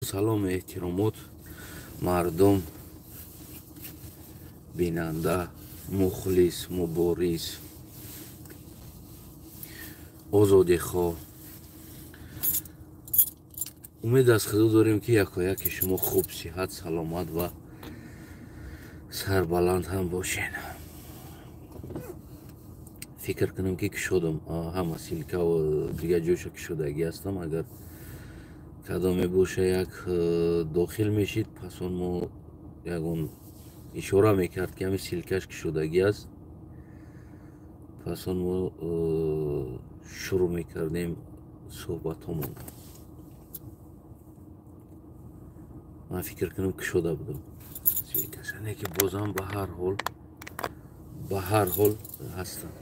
салом эҳтиромот мардум бинанда мухлис муборис озодихоҳ умед аз худо дорем ки якояки шумо хуб сиҳат саломат ва сарбаланд ҳам бошед. фикр кунам ки кушодам ҳама силкаву дигар ҷойша кушодагӣ ҳастам. агар кадоме боша як дохил мешид пас он мо ягон ишора мекард ки ҳами силкаш кушодагӣ аст. пас он мо шурӯъ мекардем суҳбатҳомон. ман фикр кунам кушода будам силкашане ки бозам ба ҳар ҳол ҳастам.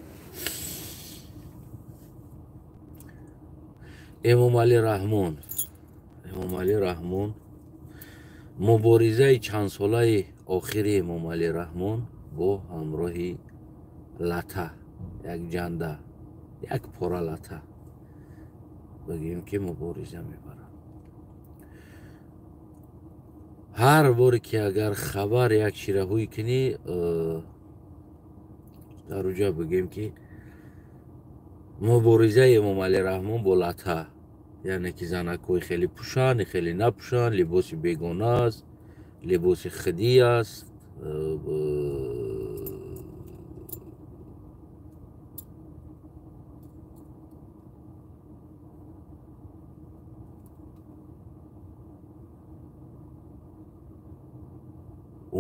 эмомалӣ раҳмон муборизаи чандсолаи охири эмомалӣ раҳмон бо ҳамроҳи лата, як ҷанда, як пора лата бигӯем ки мубориза мебарад. ҳар боре ки агар хабар як шираҳӯй кунӣ дар уҷа бигӯем ки муборизаи эмомалӣ раҳмон бо лата, яъне ки занакҳои хеле пӯшанд, хеле напӯшанд, либоси бегона аст, либоси хидӣ аст,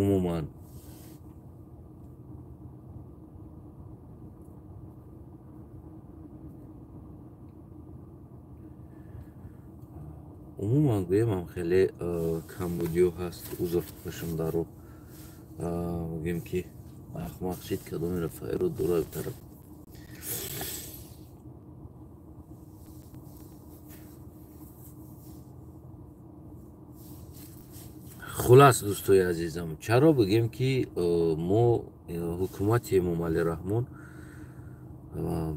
умуман гӯям хеле камбудиё ҳаст. узр бошам даро гӯем ки ахмақ шид кадоми рафаэро дура тараб. хулас дӯстои азизам, чаро бигӯем ки мо ҳукумати эмомалӣ раҳмон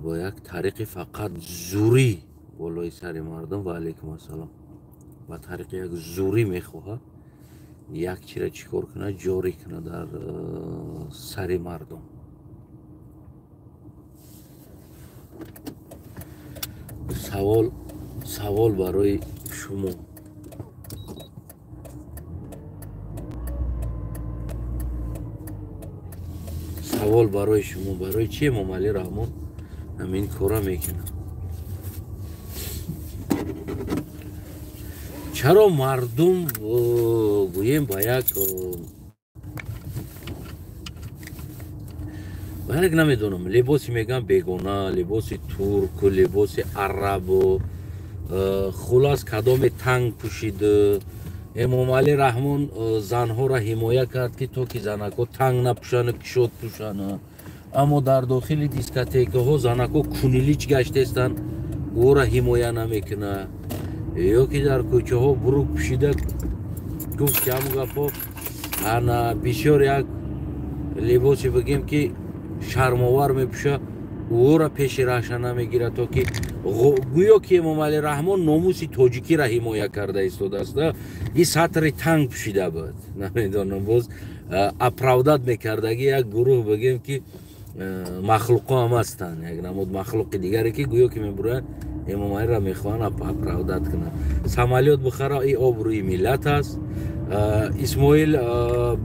бо як тариқи фақат зурӣ болои сари мардум ва алайкум ассалом ба тариқи як зурӣ мехоҳад як чира чӣ кор кунад, ҷорӣ кунад дар сари мардум. савол барои шумо: барои чи эмомалӣ раҳмон ҳамин кора мекунад? чаро мардум гӯем ба як намедонам либоси мегӯям бегона, либоси турку, либоси арабу, хулас кадоме танг пӯшиду. эмомалӣ раҳмон занҳоро ҳимоя кард ки то ки занакҳо танг напӯшану кишод пӯшана, аммо дар дохили дискотекаҳо занакҳо кунилич гаштестанд, ӯро ҳимоя намекунад. ё ки дар кӯчаҳо бурук пӯшида гуфт ки ҳамун гапҳо ана бисёр як либоси бигӯем ки шармовар мепӯша, ӯро пеши раша намегирад, то ки гӯё ки эмомалӣ раҳмон номуси тоҷикиро ҳимоя карда истодааст. ин сатри танг пӯшида буд. намедонам, боз аправдат мекардаги як гурӯҳ бигӯем ки махлуқҳо ҳам ҳастанд, як намуд махлуқи дигаре ки гӯё ки мебуранд эмомалиро мехоҳанд аправдат кунанд. самолёт бухара ин обрӯи миллат аст. исмоил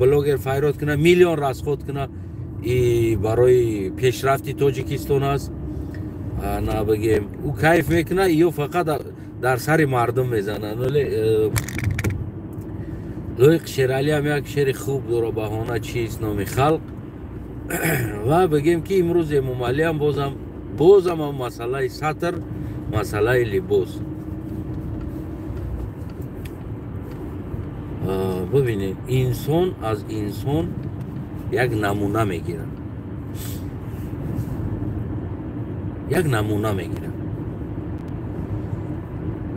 блогер файрод кунад, миллион расход кунад, и барои пешрафти тоҷикистон аст. на бигем ӯ кайф мекунад, ё фақат дар сари мардум мезанад. вале лоиқ шералӣ ҳам як шери хуб дора, баҳона чист номи халқ. ва бигем ки имрӯз эмомалӣ ҳам бозам масъалаи сатр, масъалаи либос. бибинед, инсон аз инсон як намуна мегирад.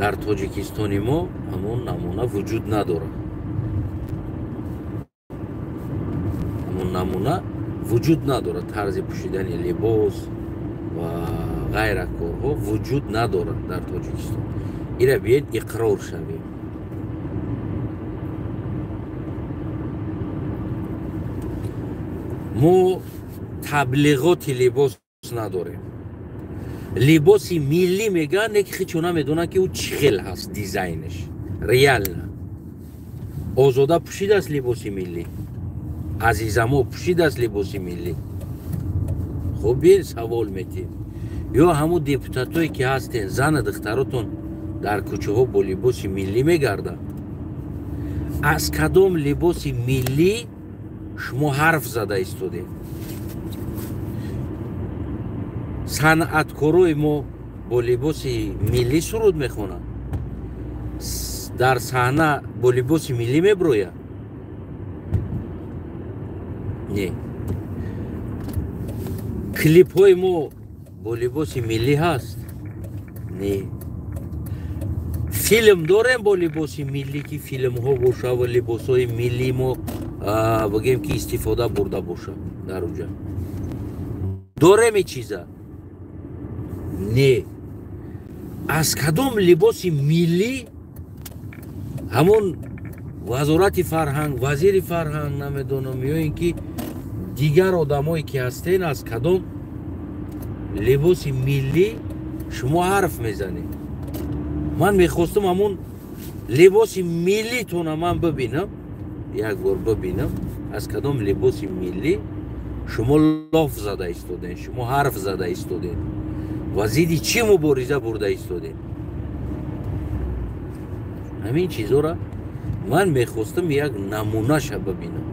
дар тоҷикистони мо ҳамон намуна вуҷуд надорад. тарзи пӯшидани либос ва غیر کارها وجود ندارد در تاجیکستان. ایره بیاید اقرار شویم. ما تبلیغات لباس نداریم. لباسی ملی میگن که خیچونا میدونن که او چی خیل هست دیزاینش ریال نه. آزاده پوشیده است لباسی ملی، عزیزمو پوشیده است لباسی ملی. خب بیاین سوال میتیم یا همون دیپوتاتایی که هستین زن دختراتون در کوچه ها با لباسی ملی میگردن. از کدام لباسی ملی شما حرف زده ایستادین؟ صنعتکارای ما با لباسی ملی سرود میخونن، در صحنه با لباسی ملی میبروین؟ نه. کلیپ های ما با لباسی ملی هست؟ نه. فیلم داریم با لباسی ملی که فیلم ها باشه و لباس های ملی ما بگیم که استفاده برده باشه در اونجا؟ داریم این چیزا؟ نه. از کدام لباسی ملی همون وزارت فرهنگ، وزیر فرهنگ نمیدونم یا اینکه دیگر آدمایی که هستین از کدام لباسی ملی شما حرف میزنید؟ من میخواستم همون لباسی ملی تونه من ببینم، یک بار ببینم از کدام لباسی ملی شما لاف زده ایستادین، شما حرف زده ایستادین و زیدی چی مبارزه برده ایستادین. همین چیزا را من میخواستم یک نمونه شو ببینم.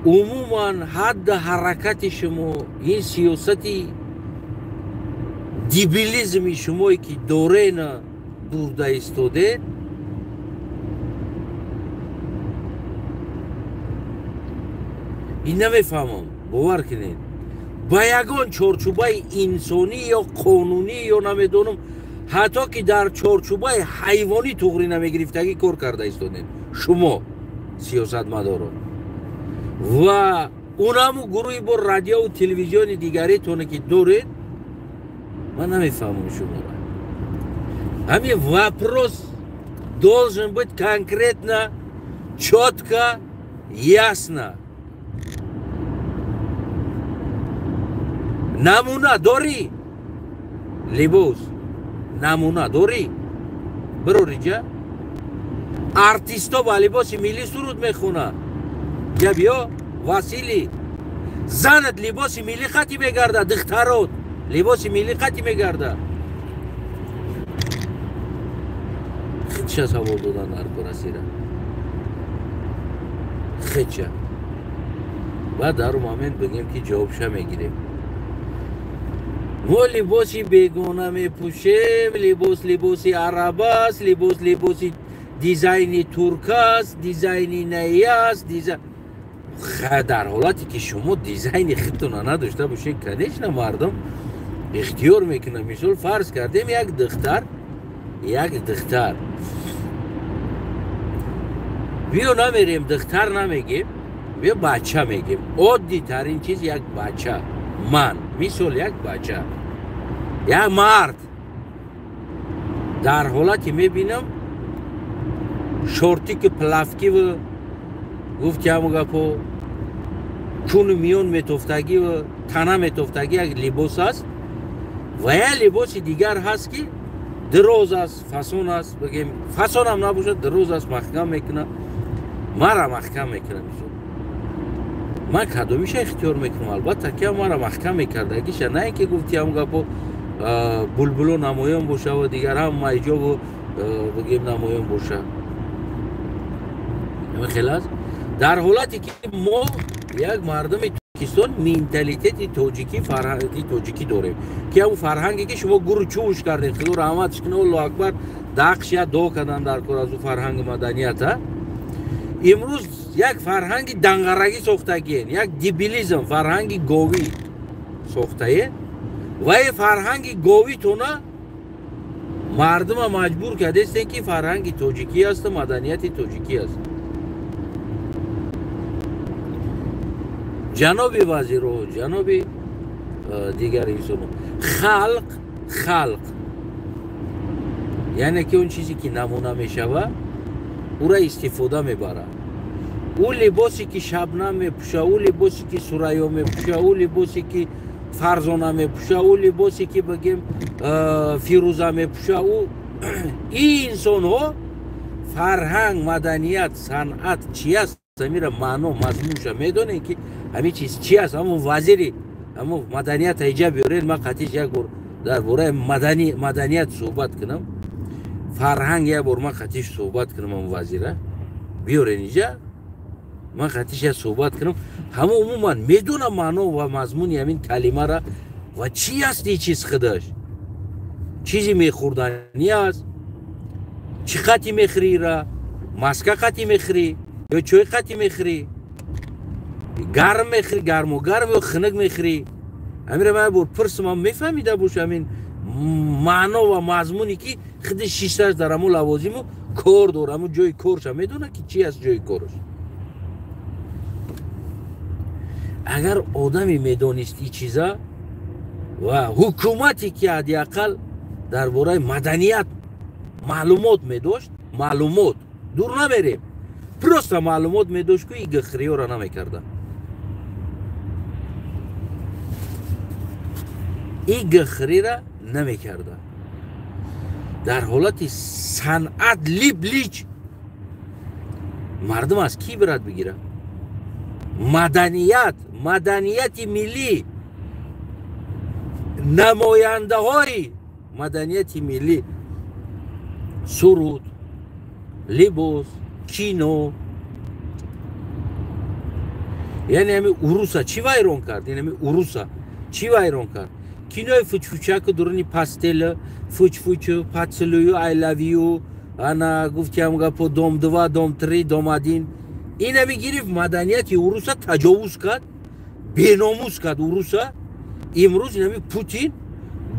عموما حد حرکت شما، این سیاستی دیبیلیزمی شمایی که دورین برده ایستاده این نمیفهمم. باور کنید با یگان چارچوبه انسانی یا قانونی یا نمیدونم حتی که در چارچوبه حیوانی تغری نمیگرفتگی کار کرده ایستادین شما سیاست مداران و اونم گروهی با رادیو و تلویزیون دیگری تونه که دارید. من نمیفهمم شما را. همین вопрос должен быть конкретно, четко, ясно. نمونه داری؟ لباس نمونه داری؟ برو ریجا ارتیستا با لباس ملی سرود میخونه یا بیا واسیلی زنت لباس ملی خطی میگرده، دخترات لباس ملی خطی میگرده. خیلی سوال دادن در کراسی را خیلی و در اون مومنت بگیم که جوابش میگیریم. ما لباسی بیگانه میپوشیم، لباسی عرب است، لباسی دیزاینی ترک است، دیزاینی نئی است، در حالتی که شما دیزاینی خودتون نداشته باشین کنیش نه مردم اختیار میکنه. مثال فرض کردیم یک دختر بیا نمیریم دختر نمیگیم، بیا بچه میگیم. عادی ترین چیز یک بچه، من مثال یک بچه یک مرد در حالتی میبینم شورتی که پلافکی و گفت که همو گپو چون میون میتفتگی و تنه میتفتگی یک لباس است و یک لباس دیگر هست که دراز است، فسون است، بگیم فسون هم نباشد دراز است، محکم میکنه، مرا محکم میکنه. من کدومیش اختیار میکنم البته که مرا محکم میکردگیشه، نه اینکه گفتی هم گپو بلبلو نمایان باشه و دیگر هم مایجاب و بگیم نمایان باشه. خلاص در حالتی که ما یک مردم تاجیکستان مینتالیتی تاجیکی فرهنگی تاجیکی داریم که اون فرهنگی که شما گرو چوش کردین خدا رحمتش کنه الله اکبر دقش یا دو کردن در کار از اون فرهنگ مدنیت ها. امروز یک فرهنگ دنگرگی ساختگی، یک دیبیلیزم فرهنگ گاوی ساخته و این فرهنگ گاوی تونه مردم مجبور کرده است که فرهنگ تاجیکی است، مدنیت تاجیکی است. جناب وزیر و جناب دیگر ایشون خلق یعنی که اون چیزی که نمونه میشوه او را استفاده میبره او لباسی که شبنم میپوشه، او لباسی که سریا میپوشه، او لباسی که فرزانه میپوشه، او لباسی که بگیم فیروزه میپوشه، او این انسان ها فرهنگ، مدنیت، صنعت چی است؟ میره معنا مضمونش میدونه که همین چیز چی است. همون وزیری همون مدنیت ایجا بیارین، من قطعش یک بار در باره مدنیت صحبت کنم، فرهنگ یک بار من قطعش صحبت کنم، همون وزیره بیارین اینجا من قطعش صحبت کنم. همون عموما میدونم معنا و مضمون همین کلمه را و چی است این چیز خودش، چیزی میخوردنی است، چی قطعی میخری را، مسکه قطعی میخری یا چوی قطعی میخری، گرم میخری، گرم و گرم یا خنک میخری. همین را من بور پرسم هم میفهمیده باشه همین معنا و مضمونی که خود شیشتاش در همون لوازم و کار داره، همون جای کارش هم میدونه که چی است جای کارش. اگر آدمی میدونست این چیزا و حکومتی که حداقل درباره مدنیت معلومات میداشت، معلومات دور نمیریم، پروستا معلومات میداشت که این گخری ها را نمیکرده، این گخری را نمیکرده. در حالت صنعت لیب لیچ مردم از کی برات بگیره؟ مدنیت ملی، نماینده های مدنیت ملی، سرود، لباس، کینو، یعنی همین اروسا چی وایران کرد؟ یعنی همین اروسا چی وایران کرد؟ کینوی فوچ که درونی پاستل، فوچ پاتسلویو، آی لاویو، انا گفتم گپو دوم دو، دوم تری، دوم ادین. این همی گرفت مدنیت اروسا تجاوز کرد، بیناموس کرد اروسا. امروز این همی پوتین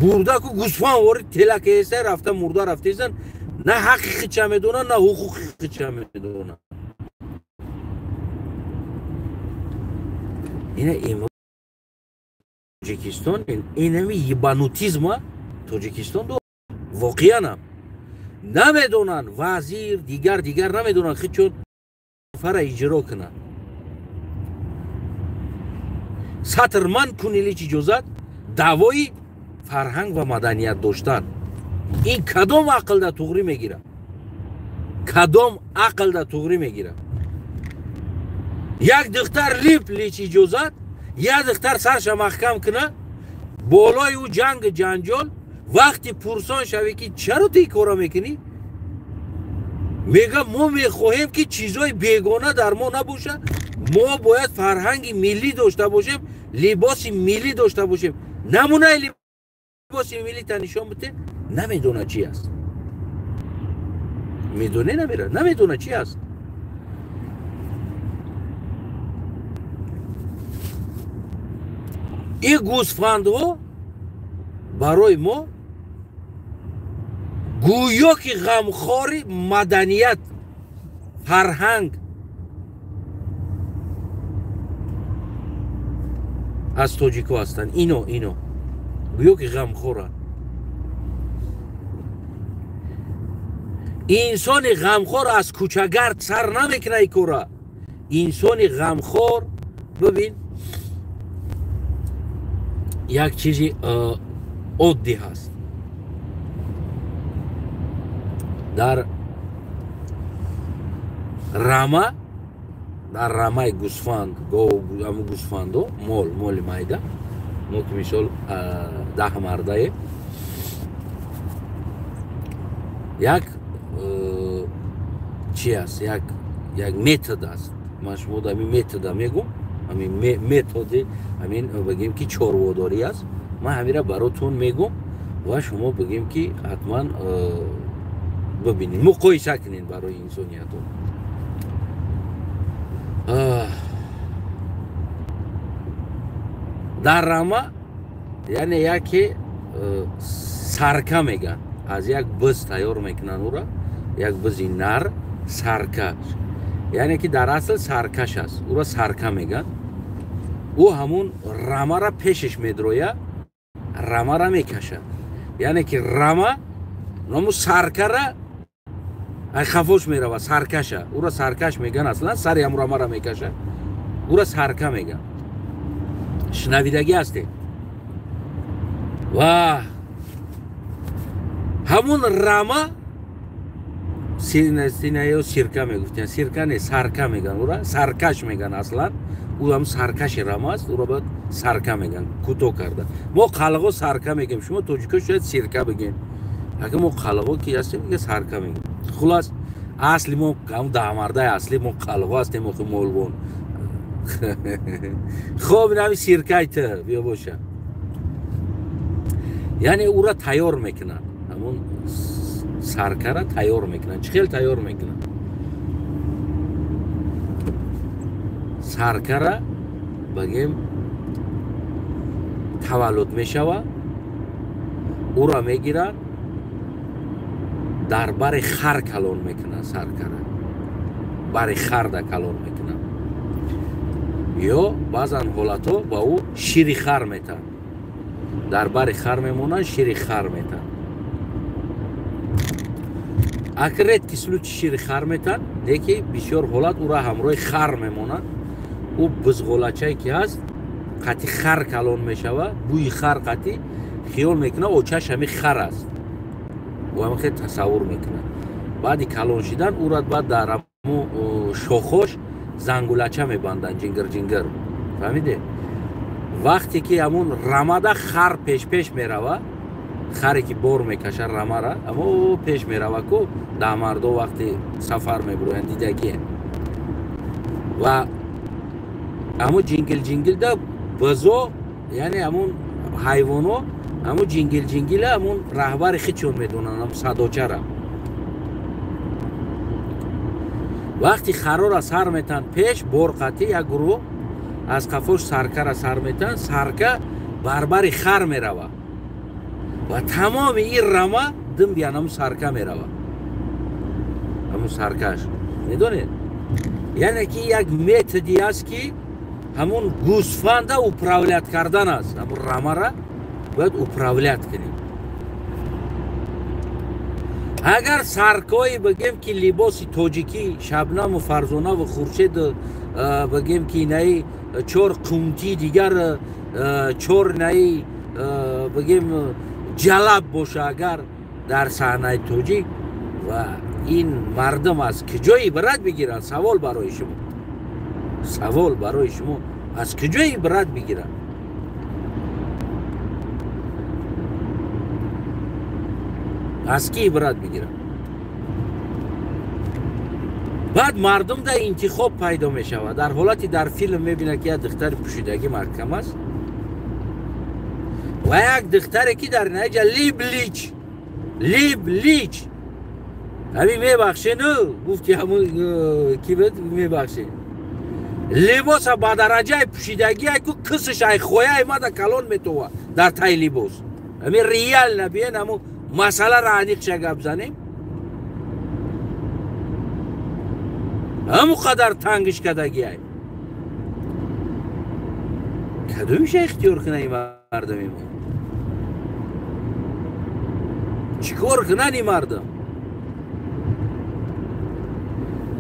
برده که گوسفند وارد تلکه است، رفته مرده رفته زن، نه حقیقی چه میدونه نه حقوقی چه میدونه. این امروز تاجیکستان این همی یبانوتیزم تاجیکستان دو واقعا هم نمیدونن، وزیر دیگر نمیدونن خیلی چون فرا اجرا کنن. ساترمن کنیلیچ اجازت دعوای فرهنگ و مدنیت داشتن. این کدام عقل دا توغری میگیره؟ کدام عقل دا توغری میگیره؟ یک دختر لیچ اجازت، یک دختر سرش محکم کنه، بالای او جنجال، وقتی پرسان شوی که چرا تی کارا میکنی؟ میگه ما میخواهیم که چیزای بیگانه در ما نباشه، ما باید فرهنگ ملی داشته باشیم، لباس ملی داشته باشیم. نمونه لباس ملی تنشان بده، نمیدونه چی است، میدونه نمیره، نمیدونه چی است. این گوسفندها برای ما گویا که غمخوار مدنیت، فرهنگ از تاجیکا هستن. اینو گویا که غمخورن. انسان غمخور از کوچه‌گرد سر نمیکنه ای کورا. انسان غمخور ببین یک چیزی عادی هست. در رمه گوسفند، همون گوسفندو مال مایده، ما که مثال 10 مرده یک چی است، یک متد است. من شما در همین متد میگم، همین متد همین بگیم که چارواداری است، من همین را براتون میگم و شما بگیم که حتما ببینید، مقایسه کنید برای انسانیتون. در رمه یعنی یکی سرکه میگن، از یک بز تیار میکنن او را، یک بزی نر سرکه، یعنی که در اصل سرکش است، او را سرکه میگن. او همون رمه را پیشش میدرویه، رمه را میکشه، یعنی که رمه نمو سرکه را ай хафош мерава, саркаша. Ура саркаш меган аслан, сари амурамара мекаша. Ура сарка меган. Шнавидаги ҳастед? Ва ҳамун рама синаё сирка мегуфтан, сирка не сарка меган, ура саркаш меган аслан. ӯ ҳам саркаши рама аст, ура баъд сарка меган, кӯтоҳ карда. Мо қалғо сарка мегем, шумо тоҷико шояд сирка бигем. Ага мо қалғо ки ҳастем мега сарка мегем. Хулас асли мо дамардаи асли мо қалғо ҳастем, охи молвон. хоб нами сиркаи ту биё боша. яъне ура тайёр мекунанд, ҳамун саркара тайёр мекунанд. Чӣ хел тайёр мекунанд? саркара багем таваллуд мешава, ура мегиранд, дар бари хар калон мекунанд. Саркара бари харда калон мекунанд. ё баъзан ҳолатҳо ба ӯ шири хар метаҳанд. дар бари хар мемонанд, шири хар метаҳанд. акрет кислути шири хар метаҳанд, леки бисёр ҳолат ура ҳамроҳи хар мемонанд. ӯ бизғолачае ки ҳаст, қати хар калон мешава, бӯи хар қати хиёл мекунад очаш ҳами хар аст. ӯ ҳам хел тасаввур мекунад. баъди калон шидан ура баъд дар ҳамун шохош зангулача мебанданд, ҷингир. фаҳмиде? вақте ки ҳамун рамада хар пеш мерава, харе ки бор мекаша рамара, амо пеш мерава ку дамардо вақте сафар мебироянд, дидагие. ва аму ҷингилда бизо, яъне ҳамун ҳайвоно аму ҷингила ҳамун раҳбари хичон медонанд, ҳам садочара. вақти харора сар метаҳанд пеш, бор қати як гурӯҳ аз қафош саркара сар метаҳанд, сарка барбари хар мерава ва тамоми ин рама дим биан ҳамун сарка мерава. ҳамун саркаш медонед? яъне ки як методи аст ки ҳамун гӯсфанда управлят кардан аст. ҳамун рамара бояд управлят кунем. агар саркои бигем ки либоси тоҷикӣ Шабнаму Фарзонаву Хуршеду бигем ки инаи чор қумти дигар чор инаи бигем ҷалаб боша агар дар саҳнаи тоҷик ва ин мардум аз куҷо ибрат бигиранд? Савол барои шумо. Савол барои шумо. аз куҷо ибрат бигиранд? аз ки ибрат бигиранд? баъд мардум дар интихоб пайдо мешавад. дар ҳолати дар филм мебинад ки як духтари пӯшидаги маҳкам аст ва як духтаре ки дар наҷа либлич ҳамин мебахшену гуфти ҳамун ки мебахшен либоса ба дараҷаи пӯшидагие ку қисш ай хояи мада калон метова дар таи либос. ҳамин реал набиен ҳамун масъаларо аниқша гап занем. ҳамун қадар тангиш кадагиай. кадомиша ихтиёр кунад ин мардуми мо? чӣ кор кунад ин мардум?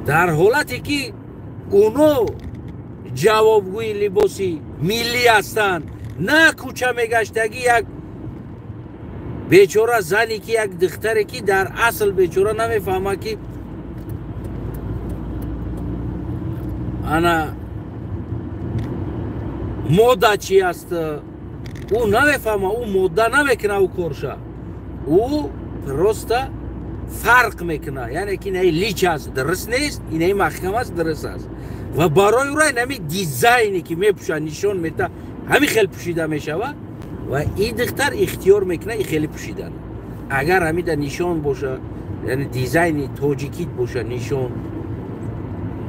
дар ҳолате ки уно ҷавобгӯи либоси миллӣ ҳастанд, на кӯча мегаштаги як бечора зане ки як духтаре ки дар асл бечора намефаҳмад ки ана модда чӣ аст. ӯ намефаҳмад, ӯ модда намекунад ӯ корша. ӯ просто фарқ мекунад. яъне ки инаи лич аст, дуруст нест, инаи маҳкам аст, дуруст аст. ва барои ура инами дизайне ки мепӯшад, нишон мета, ҳамин хел пӯшида мешавад ва ин духтар ихтиёр мекунад ин хели пӯшидан. агар ҳамида нишон боша, яъне дизайни тоҷикӣ боша нишон,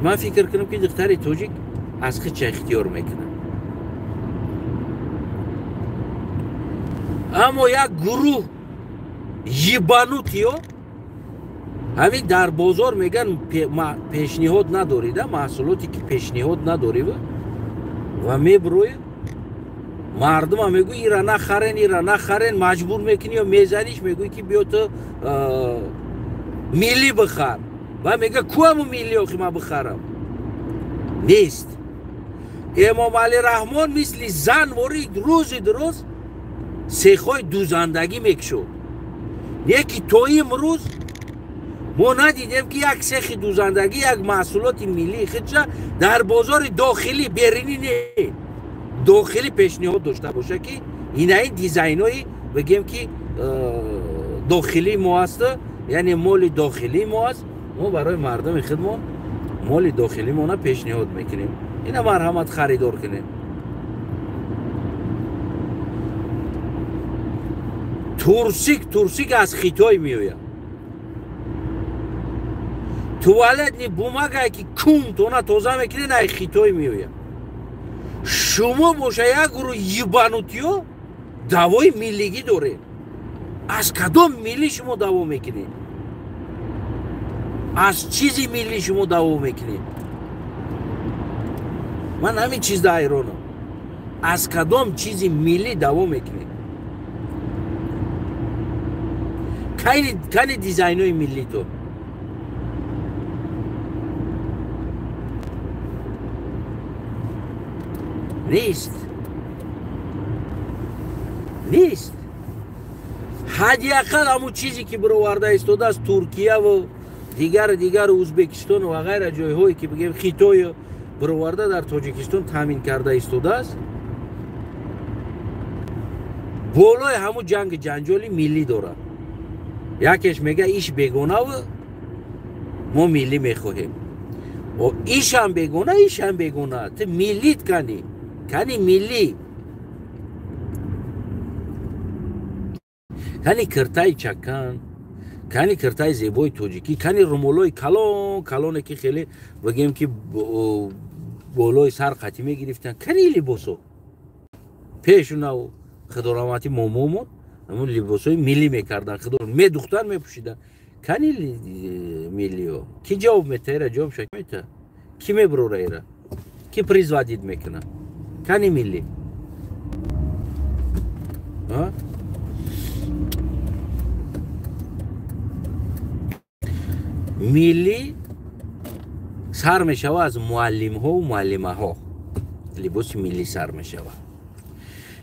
ман фикр кунам ки духтари тоҷик аз хича ихтиёр мекунад. аммо як гурӯҳ ебанутиё ҳамин дар бозор меган пешниҳод надорида, маҳсулоте ки пешниҳод надорӣ ва мебироед мардума мегӯй ира нахарен, маҷбур мекунӣ ё мезаниш, мегӯй ки биё ту миллӣ бихар. و میگه کو همون میلی آخی من بخرم. نیست. امام علی رحمان مثل زن وری روز درست سیخای دوزندگی میکشو. یکی توی امروز ما ندیدیم که یک سیخ دوزندگی یک محصولات ملی خودش در بازار داخلی برینی نه داخلی پیشنهاد داشته باشه که این دیزاینایی بگیم که داخلی ما هست، یعنی مال داخلی ما هست، ما برای مردم خودمون مال داخلی ما پیشنهاد میکنیم. اینا مرحمت خریدار کنیم. تورسیک از خیتای میوید. توالت نی بومگه که کون تونا توزه میکنه نه خیتای میوید. شما باشه یک گروه یبانوتیو دوای میلیگی داره. از کدام میلی شما دوا میکنید؟ از چیزی میلی شما دوا میکنید؟ من همین چیز دا حیرانم. از کدام چیزی میلی دوا میکنید؟ کانی دیزاینای میلی تو؟ نیست. حداقل همون چیزی که برآورده ایستاده از ترکیه و دیگر ازبکستان و غیره جایهایی که بگیم خیتای برآورده در تاجیکستان تامین کرده ایستاده است، بالای همون جنگ جنجالی ملی داره. یکیش میگه ایش بیگونه و ما ملی میخواهیم و ایش هم بیگونه تو ملیت کنی ملی کنی کرتای چکن، کنی کرتای زیبای توجیکی، کنی رمولای کلانه که خیلی بگیم که بالای سر قطیمه گرفتن، کنی لباسو پیشونو خداراماتی مومومون همون لباسای ملی میکردن، خدار می دختر میپوشیدن. کنی ملیو کی جواب میته؟ جواب شک میته؟ کی میبروره ایره؟ کی پریزوادید میکنه؟ کنی ملی ملی سر میشوه از معلم ها و معلمه ها. لباس ملی سر میشوه.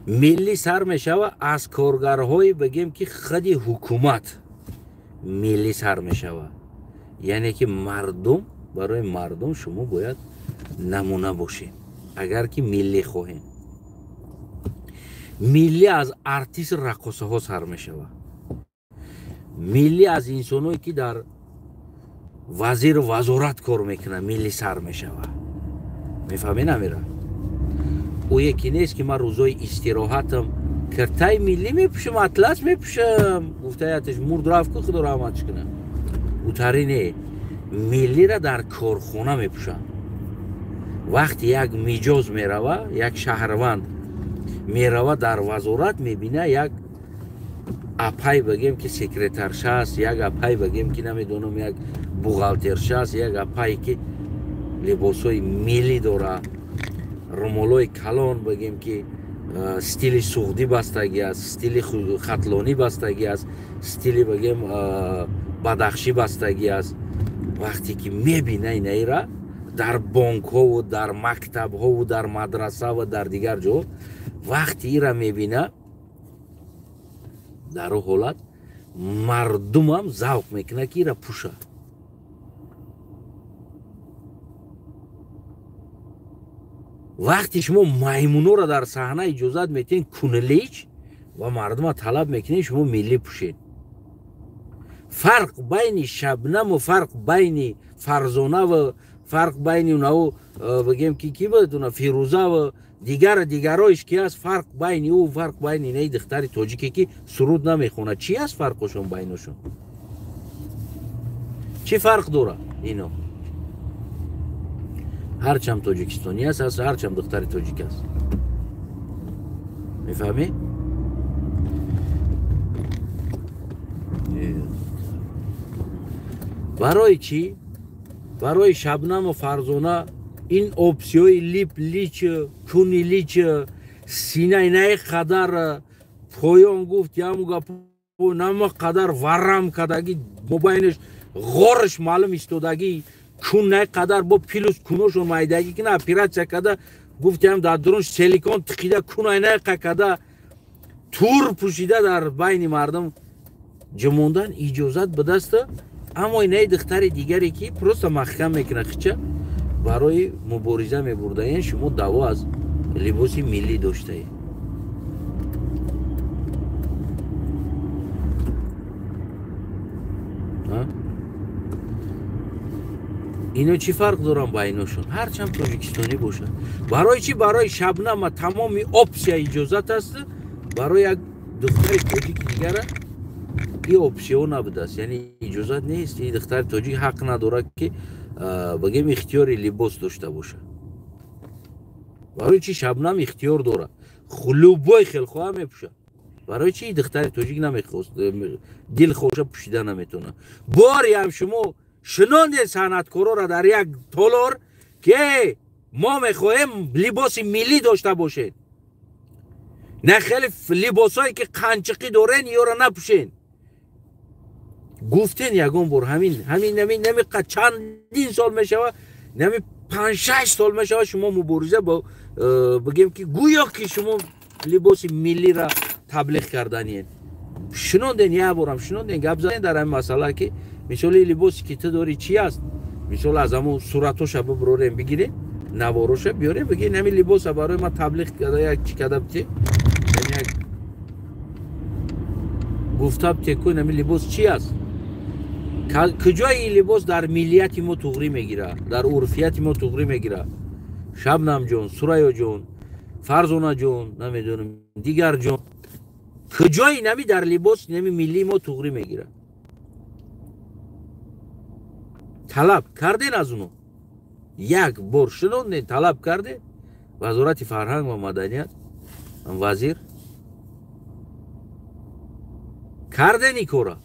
ملی سر میشوه از کارگرهای بگیم که خود حکومت ملی سر میشوه. یعنی که مردم برای مردم شما باید نمونه باشین اگر که ملی خواهین. ملی از ارتیست رقاصه ها سر میشوه. ملی از انسانایی که در وزیر وزارت کار میکنه ملی سر میشوه. میفهمین امیره؟ او یکی نیست که من روزای استراحتم کرتای ملی میپوشم، اطلس میپوشم، گفتهایتش مرد رفت که خدا رحمتش کنه. او تری نه، ملی را در کارخانه میپوشم. وقتی یک میجاز میروه، یک شهروند میروه در وزارت میبینه یک اپای بگیم که سکرترش است، یک اپای بگیم که نمیدونم یک بوغالترش است، یک اپای که لباسای ملی داره، رمولای کلان بگیم که استیل سوختی بستگی است، استیل خطلانی بستگی است، استیل بگیم بدخشی بستگی است. وقتی که میبینه اینه را در بانک ها و در مکتب ها و در مدرسه و در دیگر جا، وقتی این را میبینه در حالت مردم هم ذوق میکنه که این را پوشه. وقتی شما میمونو را در صحنه اجازت میتین کنلیچ و مردم ها طلب میکنین شما ملی پوشین. فرق بین شبنم و فرق بین فرزانه و فرق بین اونها بگیم که کی بدونه فیروزه و دیگرایش کی است، فرق بین او فرق بین اینه دختر تاجیکی که سرود نمیخونه چی است فرقشون بینشون؟ چی فرق داره اینا؟ هرچم تاجیکستانی است هرچم دختر تاجیک است. میفهمی؟ برای چی؟ برای شبنم و فرزانه این اپسیوی لیپ لیچ کونی لیچ سینه نه قدر پایان گفت یا موگا نما قدر ورم کدگی مبینش غارش معلوم ایستادگی کونه قدر با پیلوس کنوش و مایدگی که نه اپیراتسیا کده گفتیم در درونش سیلیکون تقیده کنه نه کده تور پوشیده در بین مردم جموندن اجازت به دست اما اینه دختر دیگری که پروست محکم میکنه خچه برای مبارزه میبرده این شما دعوا از لباس ملی داشته ای اینو چی فرق دارن با ایناشون هرچند تاجیکستانی باشه برای چی برای شبنم تمام اپسیا اجازت است برای یک دختر تاجیک دیگره این اپسیون نبوده است یعنی اجازت نیست این دختر تاجیک حق نداره که بگیم اختیار لباس داشته باشه برای چی شبنم اختیار داره خلوبای خلخواه میپوشه برای چی دختر تاجیک نمیخواست دل خوشه پوشیده نمیتونه باری هم شما شنوندین صنعتکارا را در یک تالار که ما میخواهیم لباس ملی داشته باشین نه خیلی لباسایی که قنچقی دارین یا را نپوشین گفتین یگون بار همین چندین سال میشوه نمی 5-6 سال میشوه شما مبارزه با بگیم که گویا که شما لباس ملی را تبلیغ کردنین شنوندین یه بارم شنوندین گپ زدین در این مسئله که مثال لباسی که تو داری چی است مثال از همون صورتوش ببروریم بگیریم نواروش بیاریم بگیم همین لباس برای ما تبلیغ کرده یک چی کدب چی یعنی یک گفتاب تکون همین لباس چی است کجای این لباس در ملیت ما تغری میگیره در عرفیت ما تغری میگیره شبنم جون سوریا جون فرزانه جون نمیدونم دیگر جون کجای نمی در لباس نمی ملی ما تغری میگیره طلب کردین از اونو یک بار شنوندین طلب کرده وزارت فرهنگ و مدنیت وزیر کردین ای کارا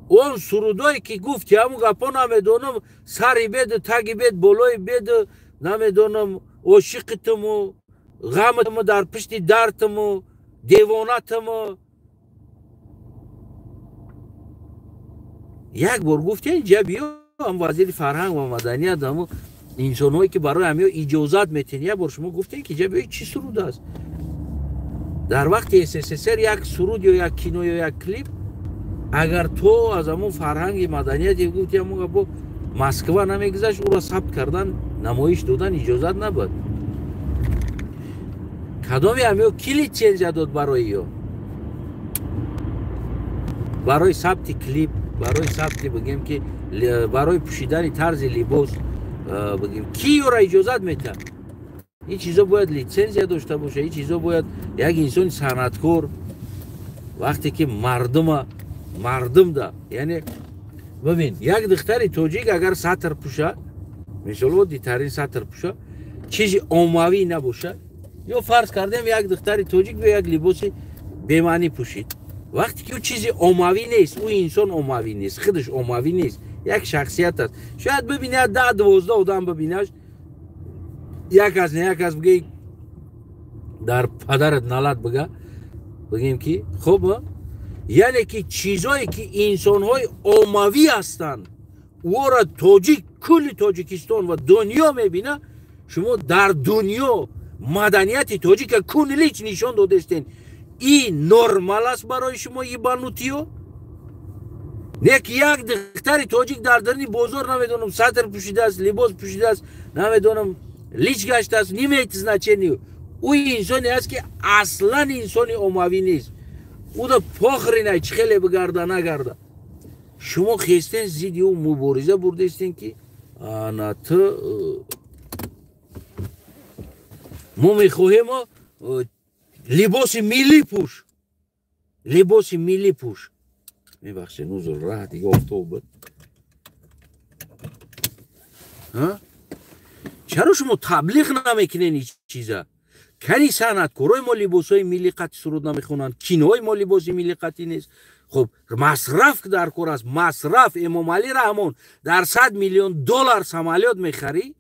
اون سرودایی که گفتی همون گپا نمیدونم سری بید تگی بید بالای بید نمیدونم عاشقتمو غمتمو در پشت دردتمو دیوانتمو یک بار گفتی اینجا بیا هم وزیر فرهنگ و مدنیت هم انسان هایی که برای همه اجازت میتین یک بار شما گفتین که اینجا بیا چی سرود است در وقت SSSR یک سرود یا یک کینو یا یک کلیپ اگر تو از همون فرهنگ مدنیت گفتی همون با مسکو نمیگذشت او را ثبت کردن نمایش دادن اجازت نبود کدامی همه کلیت چنج داد برای یا برای ثبت کلیپ برای ثبت بگیم که برای پوشیدن طرز لباس بگیم کی را اجازت میده این چیزا باید لیسنس داشته باشه این چیزا باید یک انسان صنعتکار وقتی که مردم ده یعنی ببین یک دختر تاجیک اگر سطر پوشه مثلا دیترین سطر پوشه چیزی عمومی نباشه یا فرض کردیم یک دختر تاجیک به یک لباس بی‌معنی پوشید وقتی که او چیزی عمومی نیست او انسان عمومی نیست خودش عمومی نیست یک شخصیت است شاید ببینه 10-12 آدم ببینهش یک از بگه در پدرت نلت بگیم که خب یعنی که چیزایی که انسان‌های عمومی هستند او را تاجیک کل تاجیکستان و دنیا میبینه شما در دنیا مدنیت تاجیک کلیچ نشان دادستین این نرمال است برای شما این بانوتیو نه که یک دختر تاجیک در درنی بازار نمیدونم سطر پوشیده است لباس پوشیده است نمیدونم لیچ گشته است نمیتونه چه نیو او انسانی است که اصلا انسانی عمومی نیست او دا پاخری نه چه خیلی بگرده نگرده شما خیستین زیدی و مبارزه برده استین که انا تو ما میخواهیم لباس ملی پوش میبخشه نوزل راه دیگه افتاد چرا شما تبلیغ نمیکنین این چیزا کنی صنعتکارای ما لباسای ملی قطعی سرود نمیخونن کینوهای ما لباس ملی قطعی نیست خب مصرف که در کار است مصرف امام علی رحمان در 100 میلیون دلار سمالیات میخری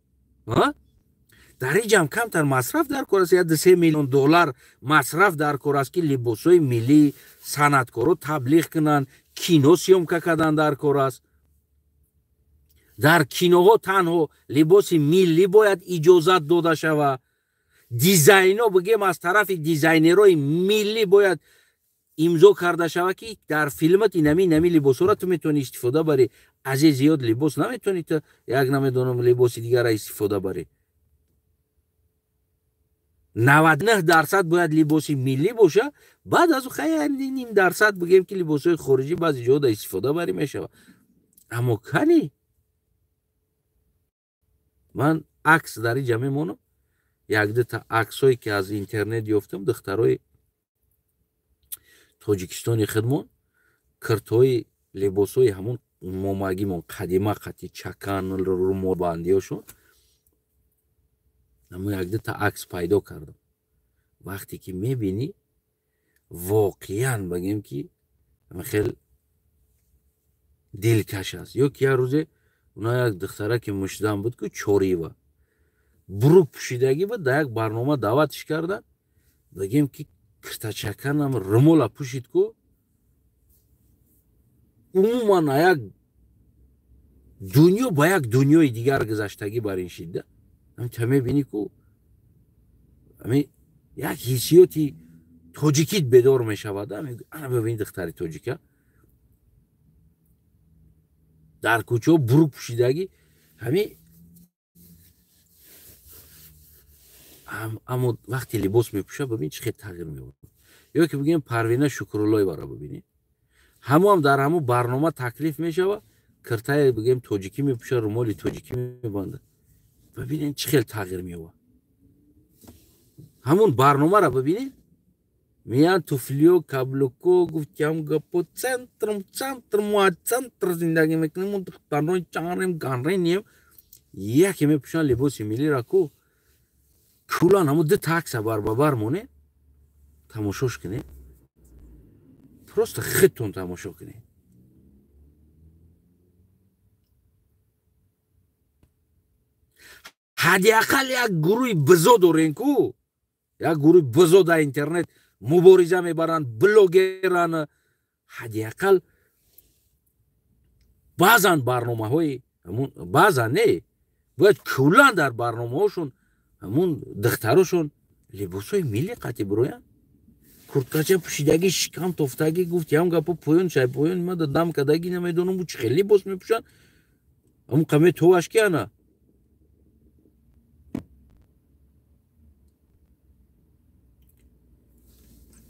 در این جمع کمتر مصرف در کار است یا 3 میلیون دلار مصرف در کار است که لباسای ملی صنعتکارا تبلیغ کنن кино съёмка кардан дар кор аст. дар киноҳо танҳо либоси миллӣ бояд иҷозат дода шавад. дизайно бигем аз тарафи дизайнерои миллӣ бояд имзо карда шавад ки дар филмат инами либосҳоро ту метавонӣ истифода барӣ. аз ин зиёд либос наметавонӣ ту як намедонам либоси дигарро истифода барӣ. 99% бояд либоси миллӣ боша. баъд аз ним дарсад бигем ки либосҳои хориҷӣ баъзи ҷоҳода истифода барӣ мешавад. аммо кани ман акс дар инҷа мемонам. як дута аксҳое ки аз интернет ёфтам, духтарои тоҷикистони худмон киртҳои либосҳои ҳамон момагимон қадима қати чакан румобандиҳошон аммо як дута акс пайдо кардам. вақте ки мебинӣ воқеан багем ки хел дилкаш аст. ё ки як рӯзе уна як духтара ки мушдам буд ку чорива бурук пӯшидагӣ буд, дар як барнома даъватш кардан. багем ки киртачаканам румола пӯшид ку умуман як дунё ба як дунёи дигар гузаштагӣ бар ин шидда. та мебинӣ ку як ҳиссиёти тоҷикит бедор мешавад. ана бибинӣ духтари тоҷика дар кӯчаҳо бурук пӯшидагӣ аммо вақте либос мепӯшад бибин чӣ хел тағйир меёбад. ё ки бигем Парвина Шукруллоеваро бибинед, ҳамон дар ҳамон барнома таклиф мешавад, киртае бигем тоҷикӣ мепӯшад, румоли тоҷикӣ мебандад. бибинед чӣ хел тағйир меёбад. ҳамон барномаро бибинед, миян туфлиё каблуко гуфтям гапо центр зиндагӣ мекунем, духтарони чарем ганренем яке мепӯшанд либоси миллиро ку кулан ҳамон ду такса бар ба бар монед. тамошош кунед, просто худтон тамошо кунед. ҳадиақал як гурӯҳи бизо дорем ку, як гурӯҳи бизо дар интернет мубориза мебаранд, блогеран. ҳадиақал баъзан барномаҳои баъзан не бояд кулан дар барномаҳошон ҳамон духтарошон либосҳои миллӣ қатъи бироянд. курткача пӯшидагӣ, шикам тофтагӣ, гуфт ям гапо поён шайпоён мада дам кадагӣ намедонам чӣ хел либос мепӯшанд. ҳамон қаме товаш ки ана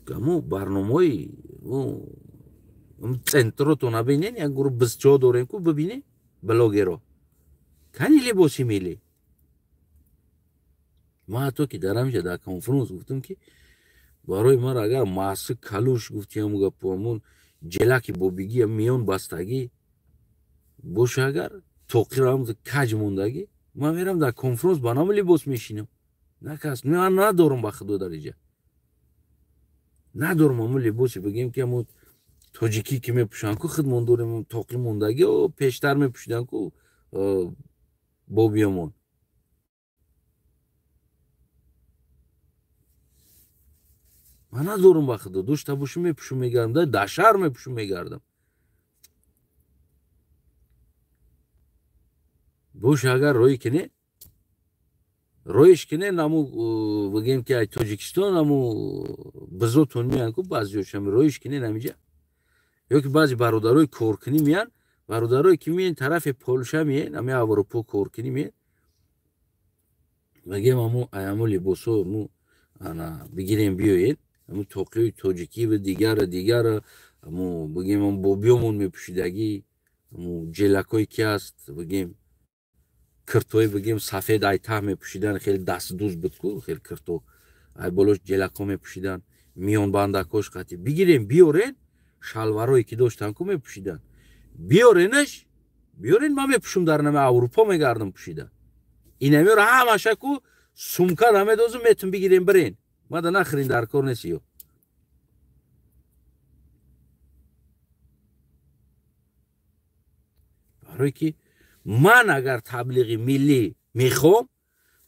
ҳамон барномаҳои центрото набинед, як гурӯҳ бизчаҳо дорем ку бибинед блогеро кани либоси миллӣ. ман ҳатто ки дар ҳамҷа дар конференс гуфтам ки барои ман агар маҳсӣ калуш гуфтиам гапо ҳамон ҷелаки бобигӣ миён бастагӣ боша, агар тоқиram каҷ мондагӣ, ман мерам дар конференс ба намо либос мешинам. накас ман надорам ба худо дар инҷа надорам ҳамон либоси бигем ки ҳамон тоҷикӣ ки мепӯшанд ку худмондорем тоқӣ мондагӣ пештар мепӯшиданд ку бобиёмон. ман надорам ба худо дошта бошам мепӯшам мегардам, дар шаҳр мепӯшам мегардам. боша агар роӣ кинед, роиш кинед, намо бигем ки ай Тоҷикистон намо бизотон меянд ку баъзиёшам роиш кинед ҳаминҷа. ё ки баъзи бародарои коркунӣ меянд, бародарое ки меянд тарафи Полша меянд, ҳами Аврупо коркунӣ меянд, бигем ҳамон либосҳо бигирем биёед, ҳамон тоқиҳои тоҷикӣ ва дигара бигем бобиёмон мепӯшидагӣ, ҷелакҳое ки аст бигем киртҳои бигем сафед айтаҳ мепӯшидан, хеле дастдӯз буд ку, хеле кирто ай болош ҷелакҳо мепӯшидан, миёнбандакҳош қатъи бигирем биёрен, шалварое ки доштан ку мепӯшидан, биёренаш, биёрен, ман мепӯшам дар нами Аврупо мегардам пӯшида. инамиёро ҳамаша ку сумка намедозам, метум бигирем бирен, мада нахӯрин дар кор нест. ё барое ки ман агар таблиғи миллӣ мехоҳам,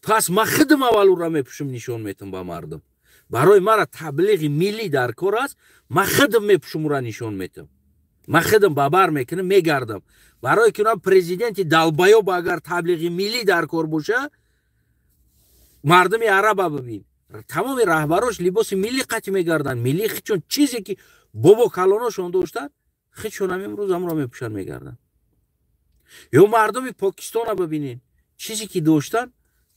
пас ман худам аввалура мепӯшам, нишон метам ба мардум. барои мара таблиғи миллӣ дар кор аст, ман худам мепӯшам ура нишон метам. من خودم باور میکنم میگردم برای که پرزیدنت دالبایوب اگر تبلیغ ملی در کار باشه مردم عرب ببین تمام رهبراش لباس ملی قطع میگردن ملی چون چیزی که بابا کلاناشون داشتن خودشون هم امروز هم را میپوشن میگردن یا مردم پاکستان ببینین چیزی که داشتن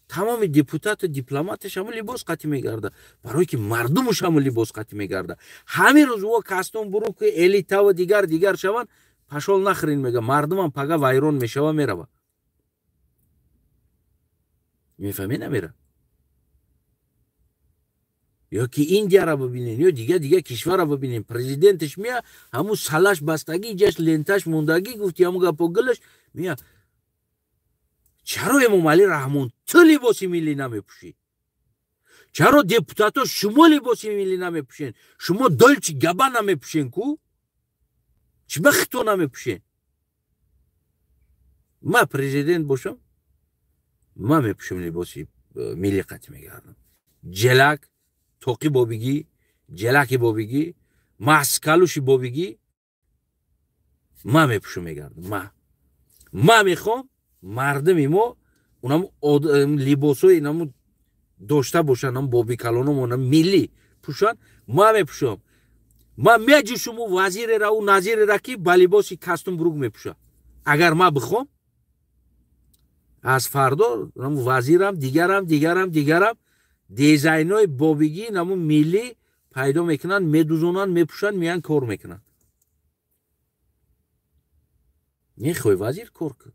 تمام دیپوتات و دیپلماتش هم لباس قطع میگرده برای که مردمش هم لباس قطع میگرده همین روز و کاستون برو که الیتا و دیگر شون پشال نخرین میگه مردم هم پگه وایرون میشه و میره میفهمی نمیره یا که ایندیا را ببینین یا دیگه کشور را ببینین پرزیدنتش میاد همون سالش بستگی جاش لنتاش موندگی گفتی همون گپا گلش میاد چرا امامعلی رحمون تو لباس ملی نمیپوشی چرا دیپوتاتا شما لباس ملی نمیپوشین شما دلچ گبا نمیپوشین کو چی بختو نمیپوشین ما پرزیدنت باشم ما میپوشم لباس ملی قطع میگردم جلک توقی بابیگی جلکی بابیگی ماسکالوشی بابیگی ما میپوشم میگردم ما میخوام مردمی ما اونم لباسای اینم داشته باشن هم بابی کلانم ملی پوشن ما میپوشم ما میجوشم و وزیر را و نظیر را که با لباسی کاستوم بروگ میپوشه اگر ما بخوام از فردا وزیرم دیگرم دیزاینای بابیگی نمو ملی پیدا میکنن میدوزونن میپوشن میان کار میکنن نخوای وزیر کار کن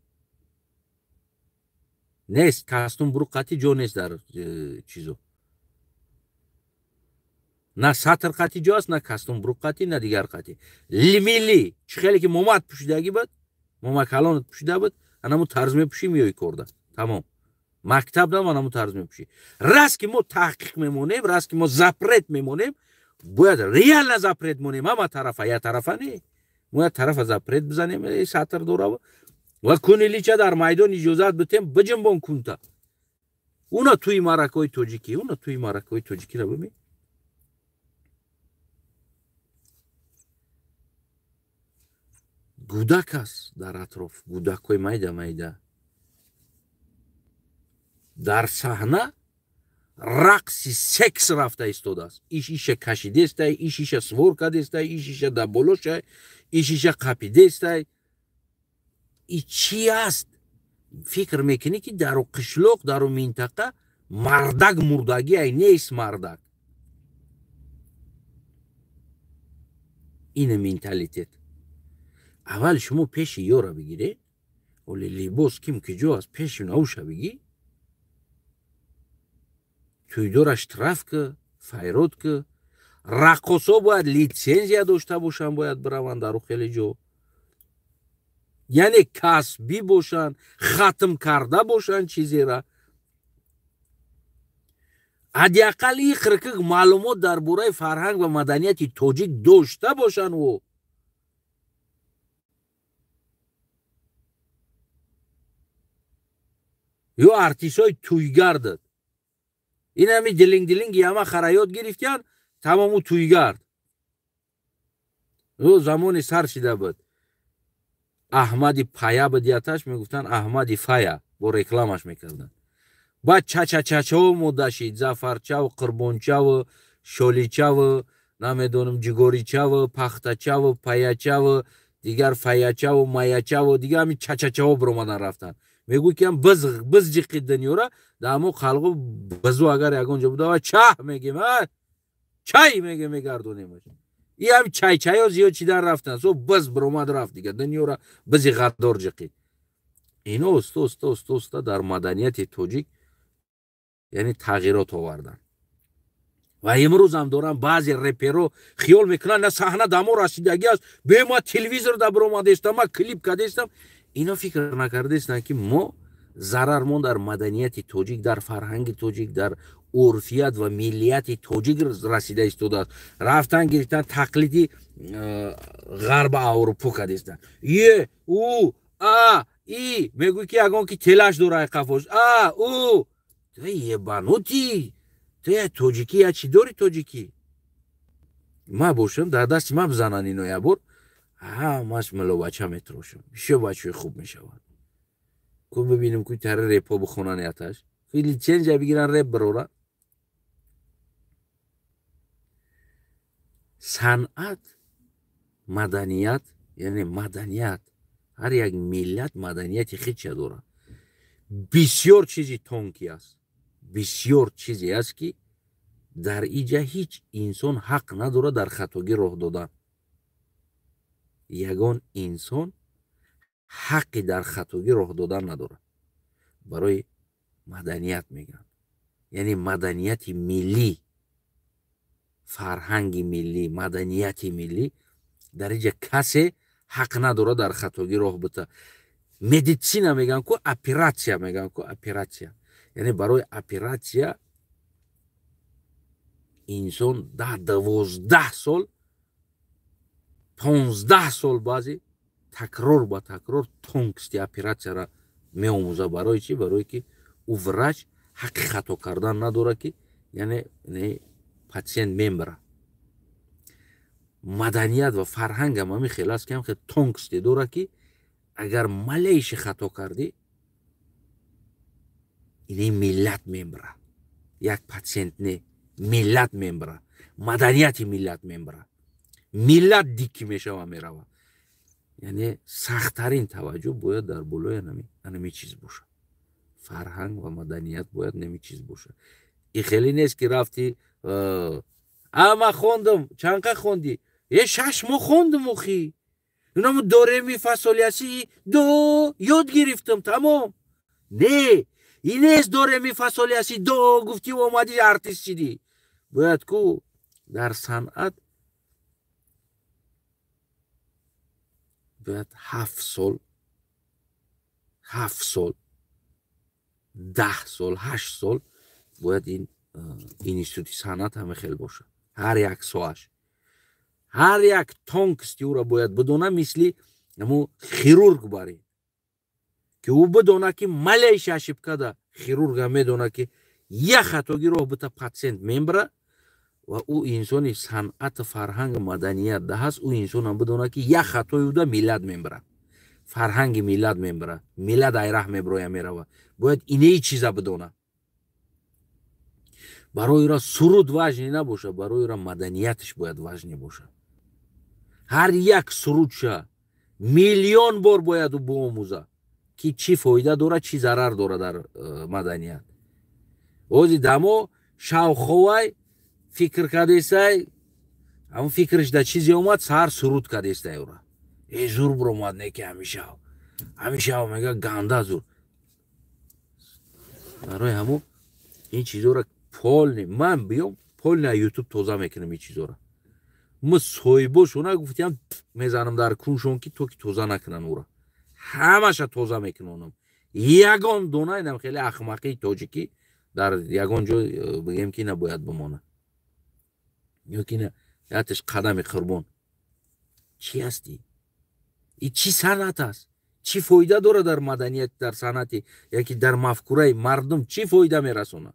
نیست کاستوم برو قطعی جو نیست در چیزو نه سطر قطعی جو است نه کاستوم برو قطعی نه دیگر قطعی ملی چه خیلی که مومد پوشیدگی بود مومد کلانت پوشیده بود انمو طرز میپوشی میای کرده تمام مکتب دام انمو طرز میپوشی راست که ما تحقیق میمونیم راست که ما زپرت میمونیم باید ریال نزپرت مونیم اما طرفه یا طرفه نی ما طرف زپرت بزنیم سطر دوره و کنیلیچه در میدان اجازت بتیم بجنبان کنتا اونا توی معرکای توجیکی را ببین گودک است در اطراف گودکای میده در صحنه رقص سکس رفته ایستاده است ایش کشیده است ایش سوار کرده است ایش دبولوش ایش قپیده است ای چی است فکر میکنی که در قشلوق در منطقه مردک مردگی ای نیست مردک این منتالیتت اول شما پیش یارا بگیره ولی لباس کم که جو از پیش نوشه بگی توی دورش طرف که فیرود که رقصا باید لیتسنزیا داشته باشن باید بروند در خیلی جو یعنی کسبی باشن ختم کرده باشن چیزی را حداقل این خرکه معلومات در باره فرهنگ و مدنیت تاجیک داشته باشن و یا ارتیسای تویگردد این همی دلینگ همه خرایات گرفتن تمامو تویگرد او زمان سر شده بود احمدی پایا بدیاتش میگفتن احمدی فایا با رکلامش میکردن بعد چا و مدشید زفرچه و قربونچه و شولیچه و نمیدونم جگوریچه و پختچه و پایچه و دیگر فایچه و مایچه و دیگر همین چا و برمانن رفتن میگو که هم بز جقید دنیورا دامو خلقو بزو اگر یکونجا بوده و چه میگیم چای میگردونیم ای هم چای ها زیاد چیدن رفتن سو بز برماد رفت دیگه دنیورا بزی غدار جقید اینا است در مدنیت توجیک یعنی تغییرات آوردن و امروز هم دارن بعضی رپرو خیال میکنن نه صحنه دمو رسیدگی است به ما تلویزیون در برآمده است ما کلیپ کرده استم اینا فکر نکرده استن که ما ضررمون در مدنیت توجیک در فرهنگ توجیک در عرفیت و ملیت توجیک رسیده است رفتن گرفتن تقلیدی غرب اروپا کرده استن یه او ای میگوی که اگه که تلاش داره قفاش او تو یه بانوتی تو یه توجیکی یا چی داری توجیکی ما باشم در دست ما بزنن اینو یه بار همش ملوبچه میتروشم میشه بچه خوب میشود کو ببینیم که تر رپا بخونن یاتش خیلی چنج بگیرن رپ برورا صنعت مدنیت یعنی مدنیت هر یک ملت مدنیتی خیلی داره بسیار چیزی تونکی است بسیار چیزی است که در اینجا هیچ انسان حق نداره در خطاگی راه دادن یگان انسان حقی در خطاگی راه دادن نداره برای مدنیت میگن یعنی مدنیت ملی فرهنگ ملی مدنیت ملی در اینجا کسی حق نداره در خطاگی راه بده مدیسینا میگن که اپراتسیا میگن که اپراتسیا یعنی برای اپراتسیا انسان 10-12 سال 15 سال بعضی تکرار با تکرار تونکستی اپراتسیا را میآموزه برای چی برای که او وراج حق خطا کردن نداره که یعنی پاцієنت میمبره مدنیت و فرهنگ هم خیلی است که هم خیلی تونکستی داره که اگر ملیش خطا کردی اینه ملت میمبره یک پاцієنت نه ملت میمبره مدنیت ملت میمبره ملت دیکی میشه و میروه یعنی سخت‌ترین توجه باید در بالای نمی چیز باشه فرهنگ و مدنیت باید نمی چیز باشه این خیلی نیست که رفتی اما خوندم چنقه خوندی یه 6 ماه خوندم اخی اینا دوره می فاصولیاسی دو یاد گرفتم تمام نه این نیست دوره می فاصولیاسی دو گفتی و اومدی ارتیست شدی باید که در صنعت باید 7 سال 10 سال 8 سال باید این اینستیتوت صنعت همه خیلی باشه هر یک ساعش هر یک تونکستی او را باید بدونه مثل نمو خیرورگ باری که او بدونه که ملیش اشیب کده خیرورگ هم میدونه که یک خطاگی راه بتا پاцієنت میمبره و او انسانی صنعت فرهنگ مدنیت ده هست او انسان هم بدونه که یک خطای او ده ملت میمبره فرهنگ ملت میمبره ملت ایره میبروی میروه باید اینه چیزا بدونه برای را سرود واجنی نباشه برای را مدنیتش باید واجنی باشه هر یک سرودش میلیون بار باید او بیاموزه که چی فایده داره چی ضرر داره در مدنیت اوزی دمو شاوخوای فکر کردیسای همون فکرش در چیزی اومد سهر سرود کردیسای او را ای زور برومد نکی همیشه میگه گنده زور برای همون این چیزا را پول نیم من بیام پول نه یوتیوب توضیح میکنم این چیزا را ما سویبوشونه گفتیم میزنم در کونشون که تو که توضیح نکنن او را همش توضیح میکنم یگان دونه اینم خیلی اخمقی تاجیکی در یگان جا بگیم که نباید بمانه یا که نه یادش قدم قربان چی هستی؟ این چی صنعت است؟ چی فایده داره در مدنیت در صنعتی یا که در مفکوره مردم چی فایده میرسونه؟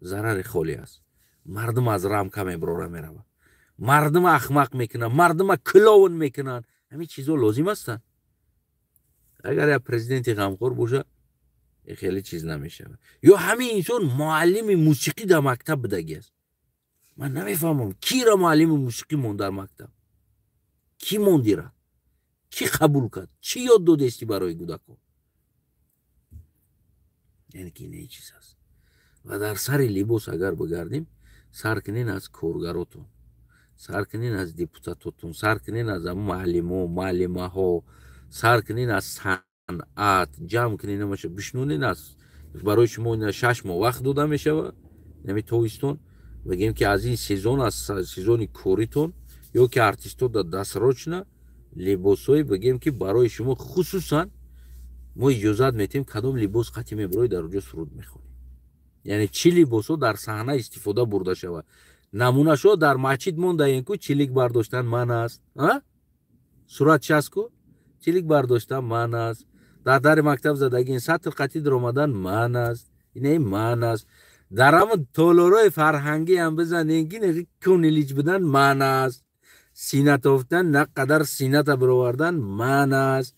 ضرر خالی است مردم از رمکه میبروره میروه مردم اخمق میکنن مردم کلاون میکنن همین چیزا لازم هستن اگر یک پرزیدنت غمخور باشه خیلی چیز نمیشه یا همین انسان معلم موسیقی در مکتب بدگی است من نمیفهمم کی را معلم موسیقی مون در مکتب کی موندی را کی قبول کرد چی یاد دادستی برای کودکان یعنی که نه چیز است و در سر لباس اگر بگردیم سر کنین از کارگراتون سر کنین از دیپوتاتاتون سر کنین از معلمه ها سر کنین از صنعت جمع کنین نمیشه بشنونین از برای شما 6 ماه وقت داده میشه و نمی تویستون بگیم که از این سیزون از سیزون کوریتون یا که ارتیستو در دستروچنه لباسوی بگیم که برای شما خصوصا ما اجازت میتیم کدام لباس قطعی میبروی در اونجا سرود میخونیم یعنی چی لباسو در صحنه استفاده برده شود نمونه شو در مسجد مونده این کو چلیک برداشتن من است صورت چست کو چلیک برداشتن من است در مکتب زدگین سطر قطعی اومدن من است اینه من است در همون تولوروی فرهنگی هم بزنین که کنیلیج بدن من است سینه تافتن نه قدر سینه تا برآوردن من است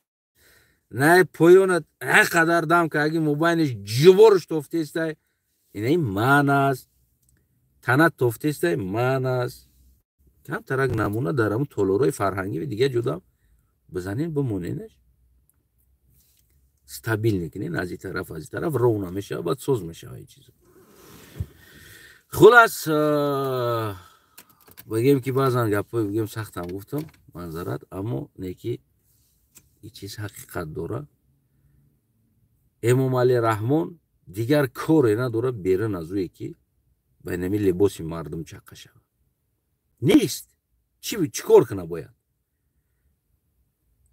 نه پایانت قدر دم که اگه موبایلش جبرش تفته است اینه من است تنت تفته است من است کم ترک نمونه دارم تولورای فرهنگی و دیگه جدا بزنین بمونینش استابیل نکنین از این طرف رونا میشه بعد سوز میشه این چیزا خلاص بگیم که بعضن گپای بگیم سخت هم گفتم منظرت اما نیکی این چیز حقیقت داره امام علی رحمان دیگر کاری نداره بیرون از روی که به نمی لباسی مردم چقه شود نیست چی کار کنه باید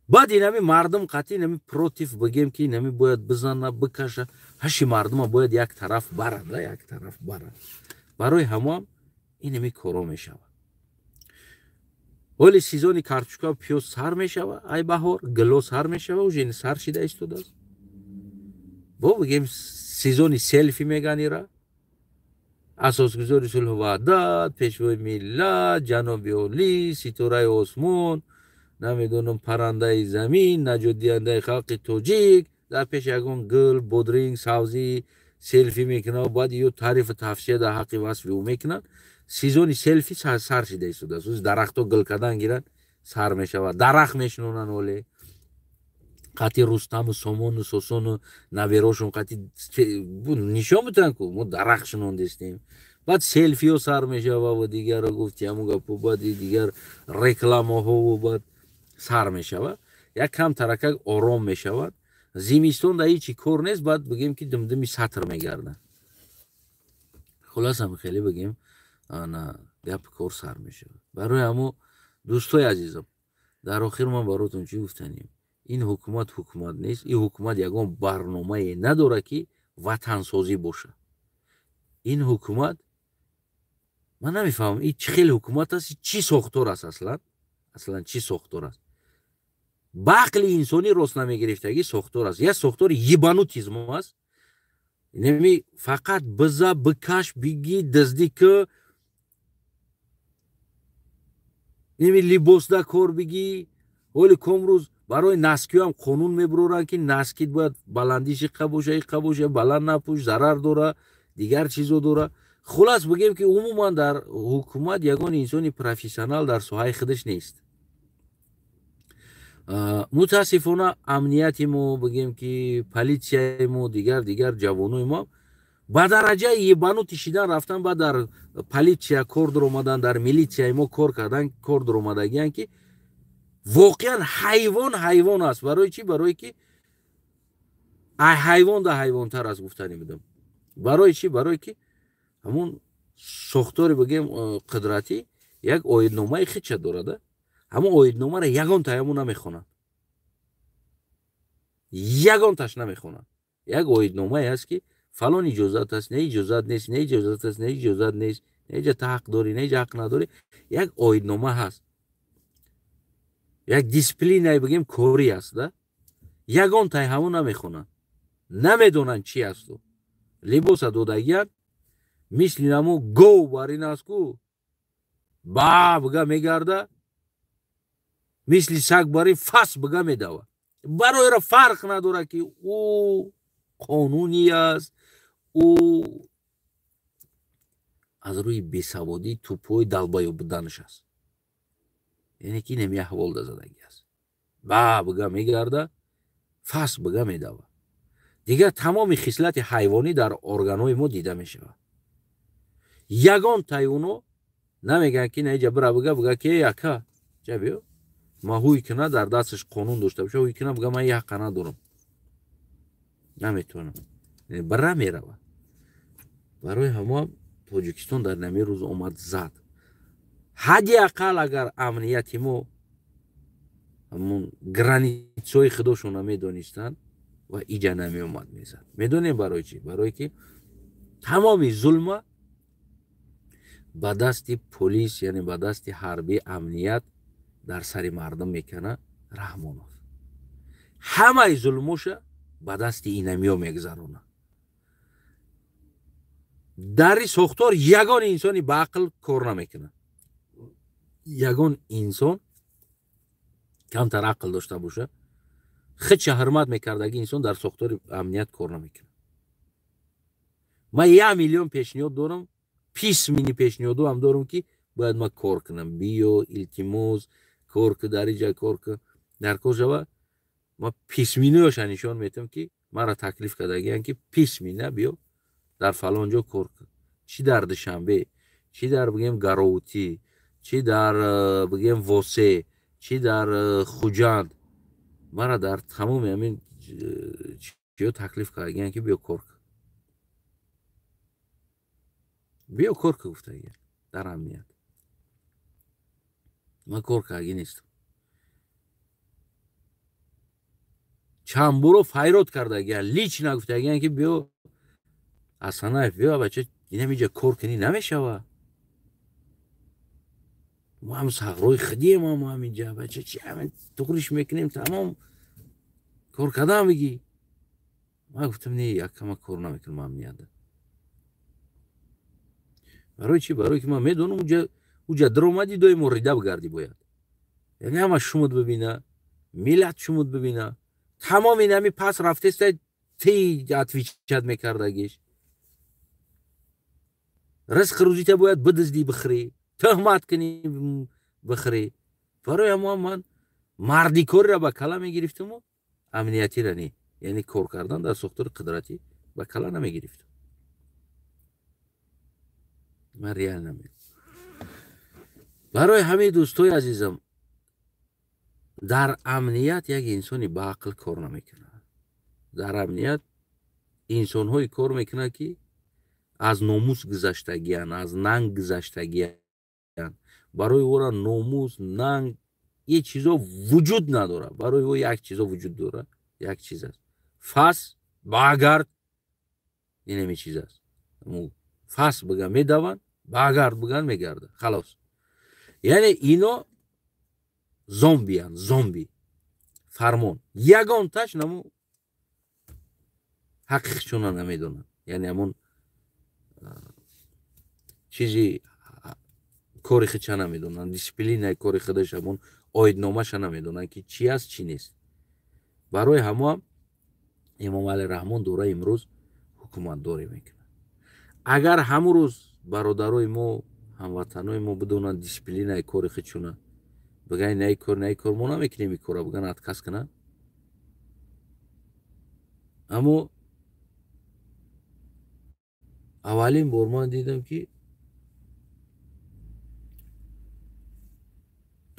بعد اینمی مردم قطعی نمی پروتیف بگیم که نمی باید بزنه بکشه هشی مردم باید یک طرف برد برای همه اینمی کارا می شود ولی سیزونی کارچوکا پیوز سر می شود ای بهار گلو سر می شود و جین سر شده ایستوده است با بگیم سیزونی سلفی میگنی را اساسگذاری صلح و وحدت پیشوای ملت جناب عالی ستاره آسمان نمیدونم پرنده زمین نجات دهنده خلق تاجیک در پیش یگان گل بودرینگ سبزی سلفی میکنن و بعد یه تعریف تفسیر در حق وصف او میکنن سیزونی سلفی سر شده ایستوده است درخت گل کردن گیرن سر میشود درخت میشنونن ولی قطعی رستم و سامان و سوسون و نویراشون قطعی نشان بتن که ما درخت شنوندستیم بعد سلفی ها سر میشه و دیگر را گفتی همون گپ بعد دیگر رکلام ها و بعد سر میشه یک کم ترکک آرام میشود زمستون در هیچی کار نیست بعد بگیم که دمدمی سطر میگردن خلاص هم خیلی بگیم نه گپ کار سر میشه برای همو دوستای عزیزم در آخر من براتون چی گفتنیم این حکومت نیست این حکومت یگان برنامه نداره که وطن سازی باشه این حکومت من نمیفهمم این چه خیلی حکومت است چی ساختار است اصلا چی ساختار است با عقل انسانی راست نمیگرفتگی ساختار است یا ساختار یبانوتیزم است نمی فقط بزا بکش بگی دزدی که نمی لباس دا کار بگی ولی کمروز برای نسکی هم قانون میبرورن که نسکیت باید بلندیش قبوشه بلند نپوش ضرر داره دیگر چیزو داره خلاص بگیم که عموما در حکومت یگان انسانی پروفسیونال در ساحه خودش نیست متاسفانه امنیتی ما بگیم که پلیسیای ما دیگر جوانای ما با درجه یبانو تشیدن رفتن بعد در پلیسیا کار در اومدن در میلیسیای ما کار کردن کار در اومدگیان که واقعا حیوان است برای چی برای که حیوان ده حیوان تر از گفتنی میدم برای چی برای که همون ساختاری بگیم قدرتی یک آیدنامه خیلی چه داره همون آیدنامه را یگان تا همون نمیخونن یگان تاش نمیخونن یک آیدنامه هست که فلان اجازت است نه اجازت نیست نه اجازت است نه اجازت نیست نه جا حق داری نه جا حق نداری یک آیدنامه هست یک دیسپلین بگیم کوری است ده یگان تا همون نمیخونن نمیدونن چی است لباس دودگیان مثل نمو گو بارین است کو با بگه میگرده مثل سگ باری فس بگه میدوه برای را فرق نداره که او قانونی است او از روی بیسوادی توپوی دلبایو بودنش است یعنی که نمی احوال ده زدگی است با بگه میگرده فس بگه میدوه دیگر تمام خصلت حیوانی در ارگانهای ما دیده میشه یگان تایونو نمیگن که نه جبر بگه که یکا جبیو ما هوی کنه در دستش قانون داشته باشه هوی کنه بگه من یک قناه دارم نمیتونم برای میره برای همه تاجیکستان در نمی روز اومد زد حدی اقل اگر امنیتی ما همون گرانیتسوی خودشون نمیدونستن و ایجا نمی اومد میزد میدونیم برای چی برای که تمامی ظلم با دست پلیس یعنی با دست حربی امنیت در سر مردم میکنه رحمانوف همه ظلموش با دست اینمیو میگذرونه در ساختار یگان انسانی با عقل کار نمیکنه ягон инсон камтар ақл дошта боша хича ҳурмат мекардаги инсон дар сохтори амният кор намекунад. ман 1 миллион пешниҳод дорам, писмини пешниҳоду ҳам дорам ки бояд ман кор кунам. биё илтимос кор ку дар иҷа кор ку дар кор шава. ман писминиёша нишон метам ки маро таклиф кардагиян ки писмина биё дар фалон ҷо кор ку. чӣ дар Душанбе, чӣ дар бигем Гаровутӣ, чӣ дар бигем Восе, чӣ дар Хуҷанд, маро дар тамоми ҳамин чиё таклиф кардагиян ки биё кор ку. биё кор ку гуфтагиян дар амният. ман кор кардаги нестам. чанд боро файрод кардагиян, лично гуфтагиян ки биё Асанаев, биё бача инам иҷа кор кунӣ намешава. мо ҳам сағрои худием ҳам ҳаминҷа бача чи ҳамин туғриш мекунем тамом кор кардан бигӣ. ман гуфтам не яккама кор намекунам амниятда. барои чӣ? барое ки ман медонам уҷа даромади доимо рида бигарди бояд. яъне ҳама шумуд бибина, миллат шумуд бибина, тамоми нами пас рафтеста ти отвечат мекардагиш. ризқи рӯзита бояд бидизди бихӯрӣ, тӯҳмат кунӣ бихӯрӣ. барои ҳамон ман марди кориро ба кала мегирифтаму амниятиро не, яъне кор кардан дар сохтори қудратӣ ба кала намегирифтам. ман реал намедонам. барои ҳамин дӯстои азизам, дар амният як инсони баақл кор намекунад. дар амният инсонҳое кор мекунад ки аз номус гузаштагиян, аз нанг гузаштагиян. барои ора номус, нанг е чизо вуҷуд надорад. барои о як чизо вуҷуд дорад, як чиз аст. фас баагард инаме чиз аст. фас биган медаванд, баагард биган мегардад. халос. яъне ино зомбиянд, зомби. фармон. ягонташ намо ҳаққи хичона намедонанд. яъне ҳамон чизи кори худша намедонанд. дисциплинаи кори худаш ҳамон оидномаша намедонанд ки чӣ аст, чӣ нест. барои ҳамоам имом Али Раҳмон дора имрӯз ҳукуматдорӣ мекунад. агар ҳамун рӯз бародарои мо, ҳамватанои мо бидонанд дисциплинаи кори худшона, биган наи кор мо намекунем ин кора, биган отказ кунанд. аммо аввалин бор ман дидам ки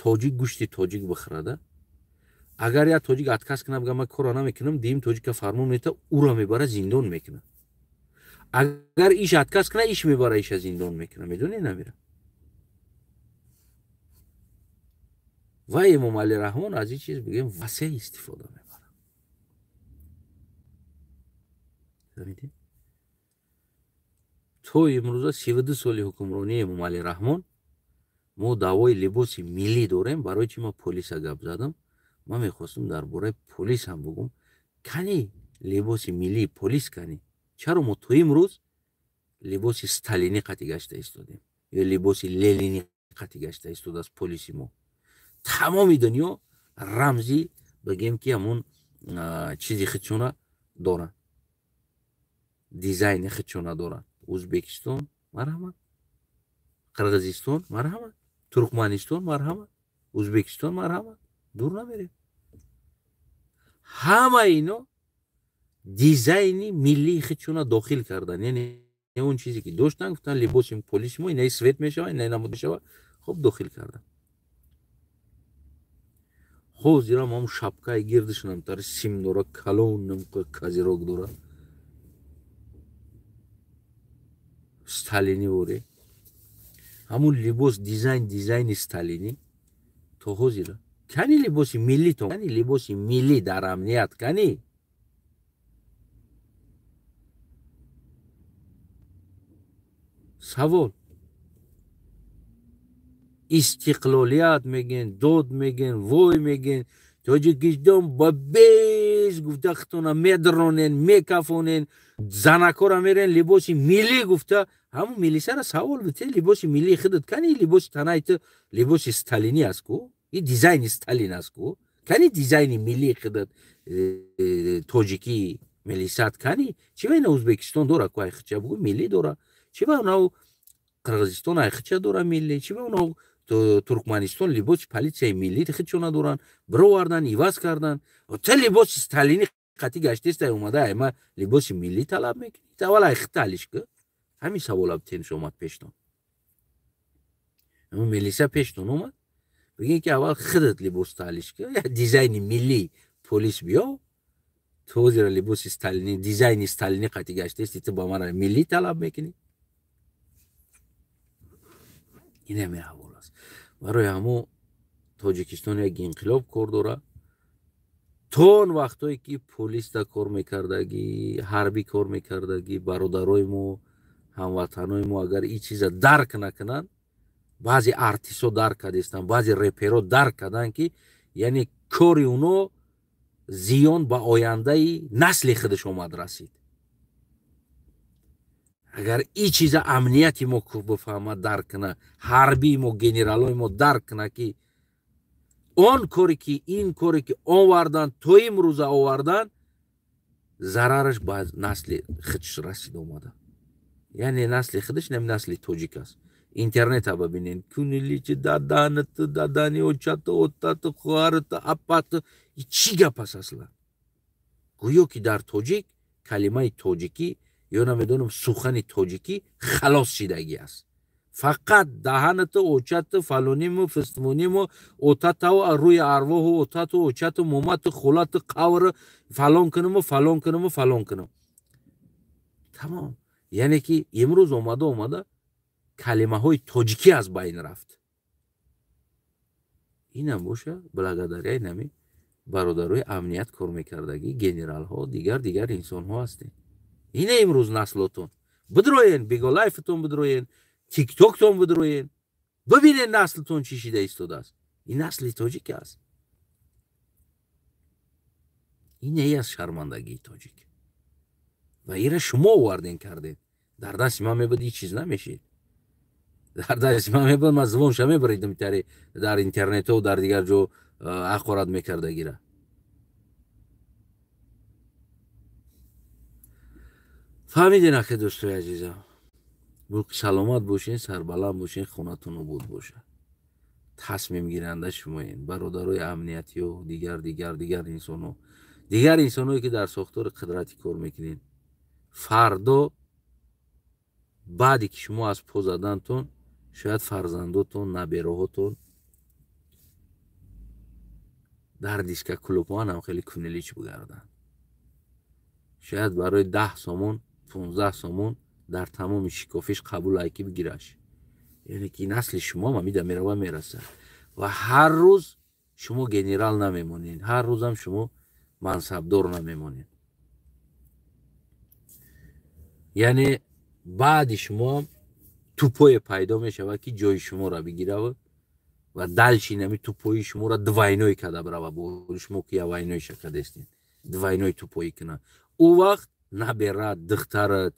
тоҷик гӯшти тоҷик бихӯрада. агар як тоҷик отказ кунад биган ман корро намекунам, дим тоҷика фармон мета уро мебара зиндон мекунад. агар иш отказ кунад, иш мебара иша зиндон мекунад. медонӣ намира. ва имом Али Раҳмон аз ин чиз бигем васеъ истифода мебарад. фаҳмидӣ? то имрӯза 32 соли ҳукмронии имом Али Раҳмон мо даъвои либоси миллӣ дорем. барои чӣ ман полиса гап задам? ман мехостам дар бораи полис ҳам бигӯм. кани либоси миллии полис кани. чаро мо то имрӯз либоси сталинӣ қатӣ гашта истодем ё либоси ленинӣ қатӣ гашта истодааст полиси мо. тамоми дунё рамзи бигем ки ҳамон чизи худшона доранд, дизайни худшона доранд. ӯзбекистон марҳамат, қирғизистон марҳамат, туркманистон марҳамат, ӯзбекистон марҳамат. дур намерем. ҳама ино дизайни миллии худшона дохил карданд. яъне он чизе ки доштанд гуфтанд либоси полиси мо инаи свет мешава, инаи намуд мешава. хуб дохил карданд. ҳозирам ҳамун шапкаи гирдишонам тари сим дора, калон намука казирок дора. сталини воре. ҳамун либос дизайни сталини то ҳозира. кани либоси миллӣ то кани либоси миллӣ дар амният кани. савол. истиқлолият мегӯен, дод мегӯен, вой мегӯен. тоҷикистон ба без гуфта хитона медронен, мекафонен, занакора мерен либоси миллӣ гуфта ҳамун милисара савол бите либоси миллии худат кани либоси танайти либоси сталинӣ аст ку и дизайни сталин аст ку кани дизайни миллии худат тоҷикӣ милисат кани чива ина ӯзбекистон дора ку айхича бугӯ миллӣ дора чива унав қирғизистон айхича дора миллӣ чива унав туркманистон либоси полисияи миллӣ хичона доранд бировардан иваз кардан та либоси сталинӣ қати гаштеста омада айма либоси миллӣ талаб мекунӣ тавал айхита алишка ҳамин савола тенш омад пештон ҳамин милиса пештон омад бигин ки аввал худат либоста алишка дизайни миллии полис биё ту озира либоси сталинӣ дизайни сталинӣ қати гаштести ту ба мана миллӣ талаб мекунӣ ин ҳаме ҳавол аст барои ҳамо тоҷикистон як инқилоб кор дора то он вақтое ки полиста кор мекардагӣ ҳарбӣ кор мекардагӣ бародарои мо ҳамватанои мо агар ин чиза дарк накунанд баъзе артистҳо дарк кардестанд баъзе реперҳо дарк карданд ки яъне кори уно зиён ба ояндаи насли худаш омад расид агар ин чиза амнияти мо бифаҳма дарк куна ҳарбии мо генералои мо дарк куна ки он коре ки ин коре ки оварданд то имрӯза оварданд зарараш ба насли худш расид омада яъне насли худаш нами насли тоҷик аст интернета бибинед куниличи даданати дадани очати отати хуҳарати апати чӣ гап аст аслан гӯё ки дар тоҷик калимаи тоҷикӣ ё намедонам сухани тоҷикӣ халос шидагӣ аст фақат даҳанати очати фалонимо фистмонимо отатао рӯи арвоҳу отату очату момату холату қавру фалон кунуму фалон кунуму фалон кунум тамом яъне ки имрӯз омада калимаҳои тоҷикӣ аз байн рафт инам боша благодаряи нами бародарои амният кор мекардагӣ генералҳо дигар инсонҳо ҳастем ина имрӯз наслотон бидроен биголайфтон бидроен тиктоктон бидроен бибинед наслтон чӣ шида истодааст ин насли тоҷик аст ин не аст шармандагии тоҷик ва ира шумо оварден кардед дар дасти ман мебуд ин чиз намешид дар дасти ман мебуд ман зубонша мебаридам таре дар интернетҳо дар дигар ҷо ҳақорат мекардагира фаҳмиден ака дӯстои азизам булки саломат бошен сарбаланд бошен хонатон обод боша тасмимгиранда шумоед бародарои амниятиё дигар инсонҳое ки дар сохтори қудратӣ кор мекунед фардо баъде ки шумо аз по задантон шояд фарзандотон набераҳотон дар диска клубҳоан ҳам хеле кунилич бигарданд шояд барои 10 сомон 15 сомон дар тамоми шикофиш қабул айки бигираш яъне ки насли шумо мамида мерава мераса ва ҳар рӯз шумо генерал намемонед ҳар рӯзам шумо мансабдор намемонед яъне баъди шумо тупое пайдо мешавад ки ҷои шуморо бигирава ва далчи нами тупои шуморо двайной када брава бо шумо ки явайной шакадестед двайной тупои куна ӯ вақт наберад духтарат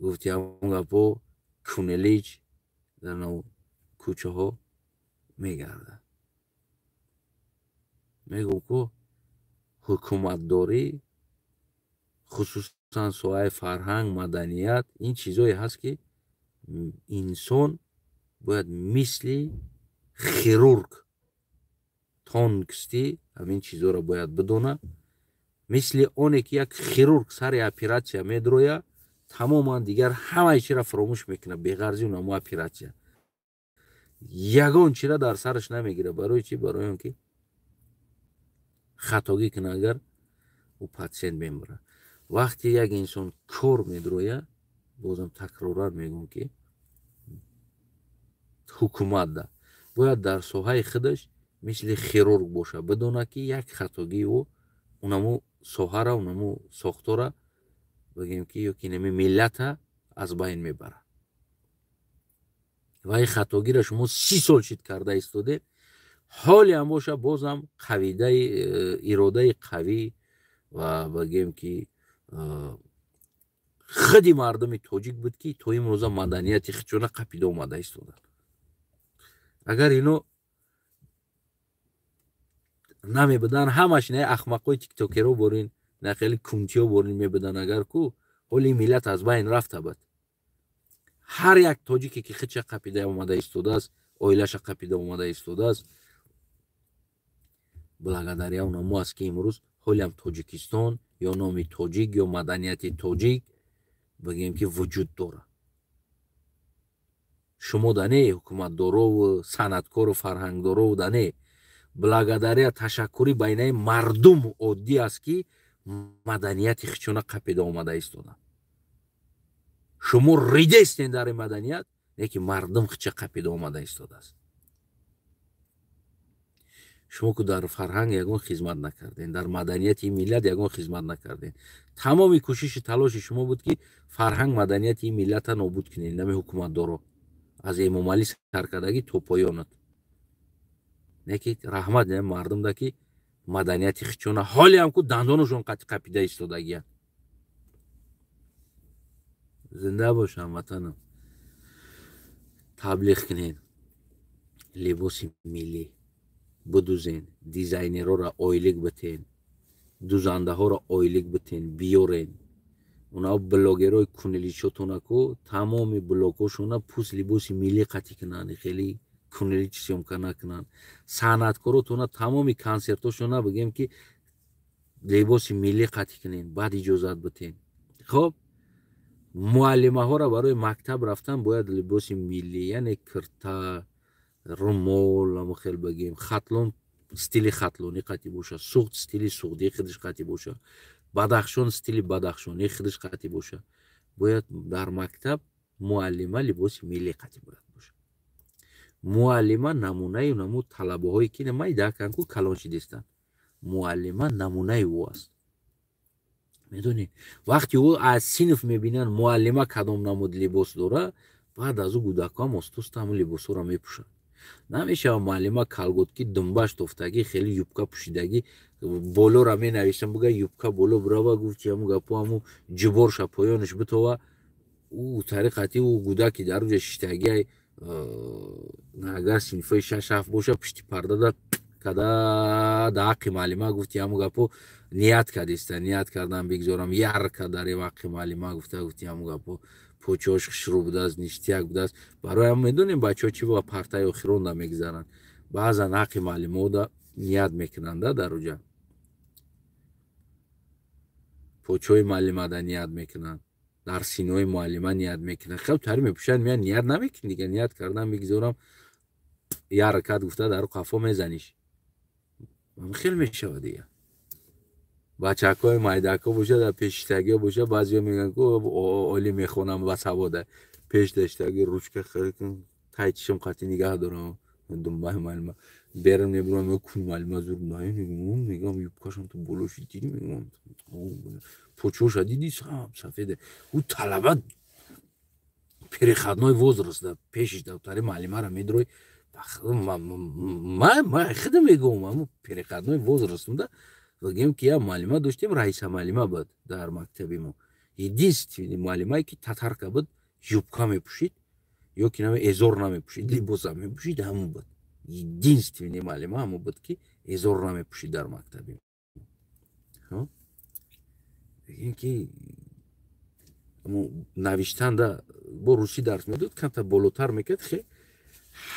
гуфти ҳамон гапо кунелич дар кӯчаҳо мегардад мегӯм ку ҳукуматдорӣ хусусан соҳаи фарҳанг маданият ин чизое ҳаст ки инсон бояд мисли хирург тонкисти ҳамин чизоро бояд бидона мисли оне ки як хирург сари оператсия медроя тамоман дигар ҳамаи чиро фаромӯш мекуна беғарзи унамо оператсия ягон чиро дар сараш намегира барои чи барои он ки хатогӣ куна агар ӯ патсиент мемира вақте як инсон кор медроя бозам такроран мегӯм ки ҳукуматда бояд дар соҳаи худаш мисли хирург боша бидона ки як хатогии ӯ унамо соҳара унамо сохтора бигем ки ё ки нами миллата аз байн мебара ва ин хатогиро шумо 30 сол шид карда истодед ҳоле ҳам боша бозам қавидаи иродаи қавӣ ва бигем ки худи мардуми тоҷик буд ки то имрӯза маданияти худшона қапида омада истоданд. агар ино намебуданд ҳамаш не ахмақои тиктокеро борин не хеле кунтиё борин мебуданд агар ку ҳоли миллат аз байн рафта буд. ҳар як тоҷике ки худша қапида омада истодааст, оилаша қапида омада истодааст, благодаря онамо аст ки имрӯз ҳолиам тоҷикистон ё номи тоҷик ё маданияти тоҷик бигем ки вуҷуд дорад. шумо дане ҳукуматдорову санъаткору фарҳангдорову дане благодаря ташаккури байнаи мардум оддӣ аст ки маданияти худшона қапида омада истоданд. шумо ридестен дар ин маданият, лекин мардум худша қапида омада истодааст. шумо ку дар фарҳанг ягон хизмат накардем, дар маданияти ин миллат ягон хизмат накардем. тамоми кӯшиши талоши шумо буд ки фарҳанг маданияти ин миллата нобуд кунед, нами ҳукуматдоро аз Эмомалӣ саркардагӣ то поёнат. неки раҳмат не мардумда ки маданияти худшона ҳолиам ку дандонашон қапида истодагиянд. зинда бошам ватанам. таблиғ кунед, либоси миллӣ будузен, дизайнерора ойлик битен, дузандаҳоро ойлик битен, биёрен. Уна блогерои куниличотонаку тамоми блогҳошона пӯст либоси миллӣ қатӣ кунанд, хеле куниличи сёмка накунанд. санъаткоротона тамоми консертошона бигем ки либоси миллӣ қатӣ кунед, баъд иҷозат битен. хоб муаллимаҳоро барои мактаб рафтан бояд либоси миллӣ, яъне кирта, румол, хел бигем хатлон, стили хатлонӣ қатӣ боша, суғд стили суғдӣ худаш қатӣ боша, бадахшон стили бадахшонӣ худаш қатӣ боша. бояд дар мактаб муаллима либоси миллӣ қатӣ бояд боша. муаллима намунаи намо талабаҳое ки майдакан ку калонши дестанд. муаллима намунаи ӯ аст. медонед вақти ӯ аз синф мебинанд муаллима кадом намуд либос дора, баъд аз ӯ кӯдакҳоам остоста ҳамон либосҳоро мепӯшанд. намешавад муаллима калготки думбаш тофтагӣ хеле юбка пӯшидагӣ болора менависам буга юбка боло бирава гуфти ҳамун гапо ҳамун ҷуборша поёнаш битова ӯ тариқати ӯ кӯдаки дар уҷа шиштагиай агар синфҳои 6-7 боша пушти пардада када да ҳаққи муаллима гуфти ҳамун гапо ният кардиста, ният кардам бигзорам ярка дар ҳаққи муаллима гуфти ҳамун гапо почош хушрӯ будааст, ништияк будааст. барои ҳам медонем бачаҳо чӣ ба партаи охиронда мегзаранд. баъзан ҳаққи муаллимода ният мекунанда дар уҷа. почоҳои муаллимада ният мекунанд, дар синои муаллима ният мекунанд. хеле тари мепӯшанд меянд ният намекунӣ дига, ният кардам бигзорам яркат гуфта дар қафо мезаниш. хеле мешавад дига. бачакҳои майдако боша дар пешиштагиҳо боша баъзеҳо мегӯянд ку олӣ мехонам ба савода пешдаштаги ручка харикун тай чишам қатӣ нигаҳ дорам думбаи муаллима берам мебурам кун муаллима зур мегам юбкашам ту болоши диди мегам почоша диди сафеда ӯ талаба переходной возраст пеши дафтари муаллимара медрой худа мегам переходной возрастда бигем ки я муаллима доштем, раиса муаллима буд дар мактаби мо. единственный муаллимае ки татарка буд, юбка мепӯшид ё ки эзор намепӯшид, либоса мепӯшид, ҳамун буд. единственный муаллима ҳамун буд ки эзор намепӯшид дар мактаби мо. бигем ки навиштанда бо русӣ дарс медод, камтар болотар мекард, хе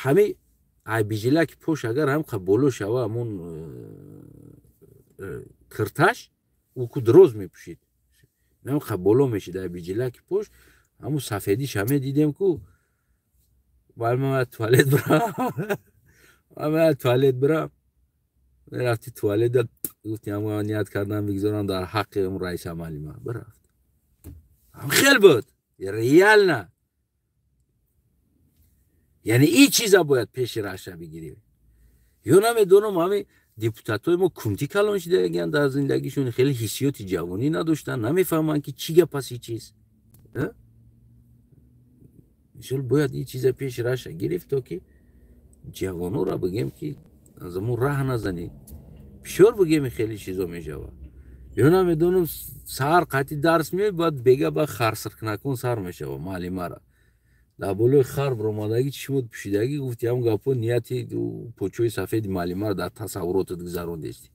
ҳаме айбижилаки пош агар ҳамқа боло шава ҳамон кирташ ӯ ку дроз мепӯшид, намқа боло мешид айбижилаки пош ҳамун сафедиш ҳаме дидем ку туалет бирам туалет бирам рафти туалета гуфти ҳамун ният кардам бигзорам дар ҳаққи ҳамун раиса муаллима бирафт. хел буд реально, яъне ин чиза бояд пеши раша бигирем. ё намедонам ҳаме депутатҳои мо кунтӣ калон шидагиянд дар зиндагишон, хеле ҳиссиёти ҷавонӣ надоштанд, намефаҳманд ки чӣ гап аст ин чиз. иншоалло бояд ин чиза пеши раша гирифт то ки ҷавонҳоро бигем ки аз мо раҳ назанед, фишор бигем хеле чизо мешавад. یا نمیدونم سر قطعی درس میاد باید بگه با خرسرک نکن سر میشه و معلمه را در بالای خر برآمدگی چی بود پوشیدگی گفتی هم گپو نیتی پوچوی سفید معلمه را در تصوراتت گذروندستی.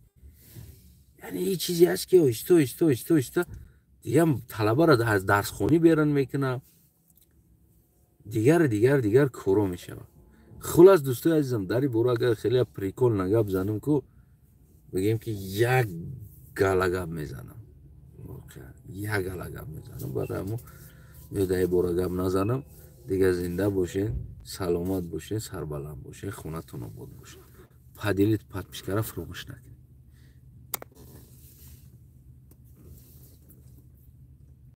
یعنی این چیزی هست که ایستا دیگه هم طلبه را از درس خونی بیرن میکنه دیگر کورو میشه. خلاص دوستای عزیزم در این باره اگر خیلی پریکول نگاب زنم که بگیم که یک گلگب میزنم برای همون در این باره گب نزنم دیگه. زنده باشین، سلامت باشین، سربلند باشین، خونتون آباد باشین. پدیلیت پادپیشکara فراموش نکنید.